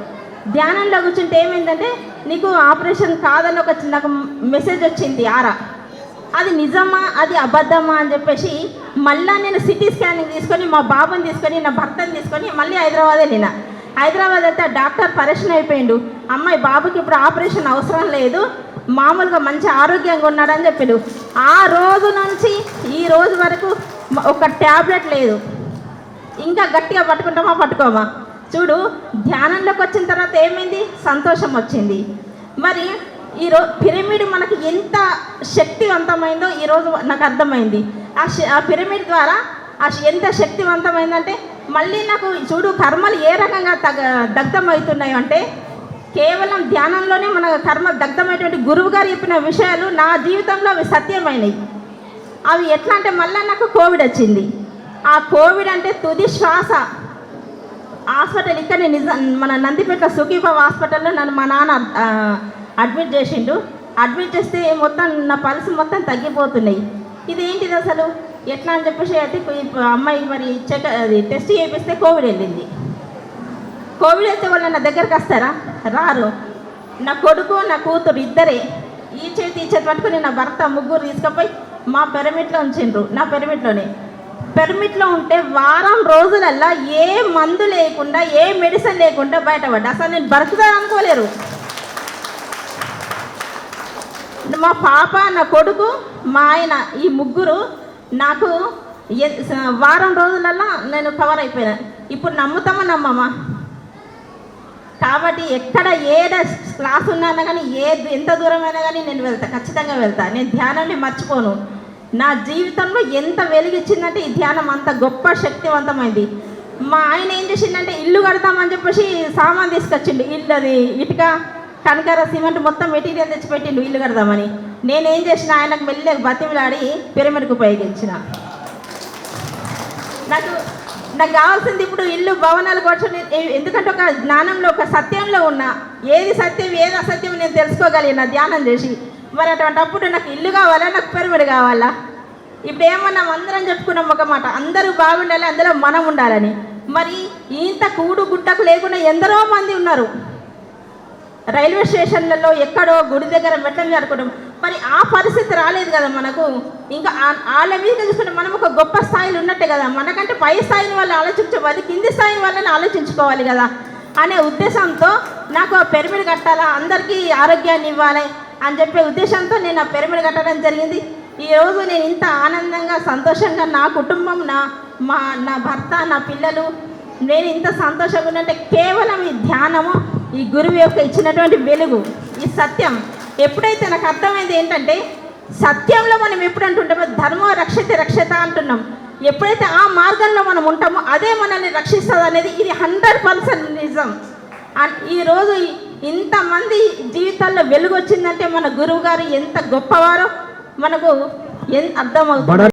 ధ్యానంలో కూర్చుంటే ఏమైందంటే, నీకు ఆపరేషన్ కాదని నాకు మెసేజ్ వచ్చింది అది నిజమా అది అబద్ధమా అని చెప్పేసి మళ్ళీ నేను సిటీ స్కానింగ్ తీసుకొని మా బాబుని తీసుకొని నా భర్తని తీసుకొని మళ్ళీ హైదరాబాద్ వెళ్ళిన. హైదరాబాద్ వెళ్తే డాక్టర్ పరేషన్ అయిపోయిండు. అమ్మాయి బాబుకి ఇప్పుడు ఆపరేషన్ అవసరం లేదు, మామూలుగా మంచి ఆరోగ్యంగా ఉన్నాడని చెప్పిండు. ఆ రోజు నుంచి ఈ రోజు వరకు ఒక ట్యాబ్లెట్ లేదు. ఇంకా గట్టిగా పట్టుకోమా చూడు. ధ్యానంలోకి వచ్చిన తర్వాత ఏమైంది, సంతోషం వచ్చింది. మరి పిరమిడ్ మనకి ఎంత శక్తివంతమైందో ఈరోజు నాకు అర్థమైంది. ఆ పిరమిడ్ ద్వారా ఎంత శక్తివంతమైందంటే మళ్ళీ నాకు చూడు కర్మలు ఏ రకంగా దగ్ధమవుతున్నాయి అంటే, కేవలం ధ్యానంలోనే మన కర్మ దగ్ధమైనటువంటి గురువు గారు చెప్పిన విషయాలు నా జీవితంలో అవి సత్యమైనవి. అవి ఎట్లా అంటే, మళ్ళీ నాకు కోవిడ్ వచ్చింది. ఆ కోవిడ్ అంటే తుది శ్వాస. హాస్పిటల్ ఇక్కడ మన నందిపేట సుఖీబాబు హాస్పిటల్లో నన్ను మా నాన్న అడ్మిట్ చేసిండు. అడ్మిట్ చేస్తే మొత్తం నా పల్స్ మొత్తం తగ్గిపోతున్నాయి. ఇదేంటిది అసలు ఎట్లా అని చెప్పేసి అయితే అమ్మాయి మరి టెస్ట్ చేపిస్తే కోవిడ్ వెళ్ళింది. కోవిడ్ అయితే వాళ్ళు నా దగ్గరకు వస్తారా? రారు. నా కొడుకు నా కూతురు ఇద్దరే ఈ చేతి పట్టుకుని నా భర్త ముగ్గురు తీసుకుపోయి మా పిరమిడ్లో ఉంచిండ్రు. నా పిరమిడ్లో ఉంటే వారం రోజులల్లా ఏ మందు లేకుండా ఏ మెడిసిన్ లేకుండా బయటపడ్డా. అసలు నేను బ్రతుకుతా అనుకోలేరు. మా పాప నా కొడుకు మా ఆయన ఈ ముగ్గురు నాకు వారం రోజులల్లా నేను కవర్ అయిపోయినా. ఇప్పుడు నమ్ముతామా నమ్మమా? కాబట్టి ఎక్కడ క్లాస్ ఉన్నానా కానీ ఎంత దూరమైనా కానీ నేను వెళ్తా, ఖచ్చితంగా వెళ్తా. నేను ధ్యానాన్ని మర్చిపోను. నా జీవితంలో ఎంత వెలిగించిందంటే ఈ ధ్యానం అంత గొప్ప శక్తివంతమైంది. మా ఆయన ఏం చేసిందంటే ఇల్లు కడతామని చెప్పేసి సామాన్ తీసుకొచ్చిండు. ఇల్లు అది ఇటుక కనకర సిమెంట్ మొత్తం మెటీరియల్ తెచ్చిపెట్టిండు ఇల్లు కడదామని. నేనేం చేసిన, ఆయనకు మెల్లగా బతిమిలాడి పిరమిడ్కు ఉపయోగించిన. నాకు కావాల్సింది ఇప్పుడు ఇల్లు భవనాలు కూర్చొని, ఎందుకంటే ఒక జ్ఞానంలో ఒక సత్యంలో ఉన్నా. ఏది సత్యం ఏది అసత్యం నేను తెలుసుకోగలిగిన ధ్యానం చేసి. మరి అటువంటిప్పుడు నాకు ఇల్లు కావాలా, నాకు పిరమిడ్ కావాలా? ఇప్పుడు ఏమన్నా అందరం చెప్పుకున్నాం ఒక మాట, అందరూ బాగుండాలి, అందులో మనం ఉండాలని. మరి ఇంత కూడు గుట్టకు లేకుండా ఎందరో మంది ఉన్నారు. రైల్వే స్టేషన్లలో ఎక్కడో గుడి దగ్గర మెట్ల జరుపుకోవడం. మరి ఆ పరిస్థితి రాలేదు కదా మనకు. ఇంకా వాళ్ళ మీద చూసుకుంటే మనం ఒక గొప్ప స్థాయిలో ఉన్నట్టే కదా. మనకంటే పై స్థాయిని వాళ్ళు ఆలోచించవాలి, కింది స్థాయిని వాళ్ళని ఆలోచించుకోవాలి కదా అనే ఉద్దేశంతో నాకు ఆ పిరమిడ్ కట్టాలా, అందరికీ ఆరోగ్యాన్ని ఇవ్వాలి అని చెప్పే ఉద్దేశంతో నేను ఆ పిరమిడ్ కట్టడం జరిగింది. ఈరోజు నేను ఇంత ఆనందంగా సంతోషంగా నా కుటుంబం నా భర్త నా పిల్లలు నేను ఇంత సంతోషంగా ఉన్నంటే కేవలం ఈ ధ్యానము, ఈ గురువు యొక్క ఇచ్చినటువంటి వెలుగు, ఈ సత్యం. ఎప్పుడైతే నాకు అర్థమైంది ఏంటంటే, సత్యంలో మనం ఎప్పుడు అంటుంటామో ధర్మో రక్షతే రక్షత అంటున్నాం. ఎప్పుడైతే ఆ మార్గంలో మనం ఉంటామో అదే మనల్ని రక్షిస్తుంది అనేది ఇది 100% నిజం. ఈరోజు ఇంతమంది జీవితాల్లో వెలుగు వచ్చిందంటే మన గురువు గారు ఎంత గొప్పవారో మనకు అర్థమవుతుంది.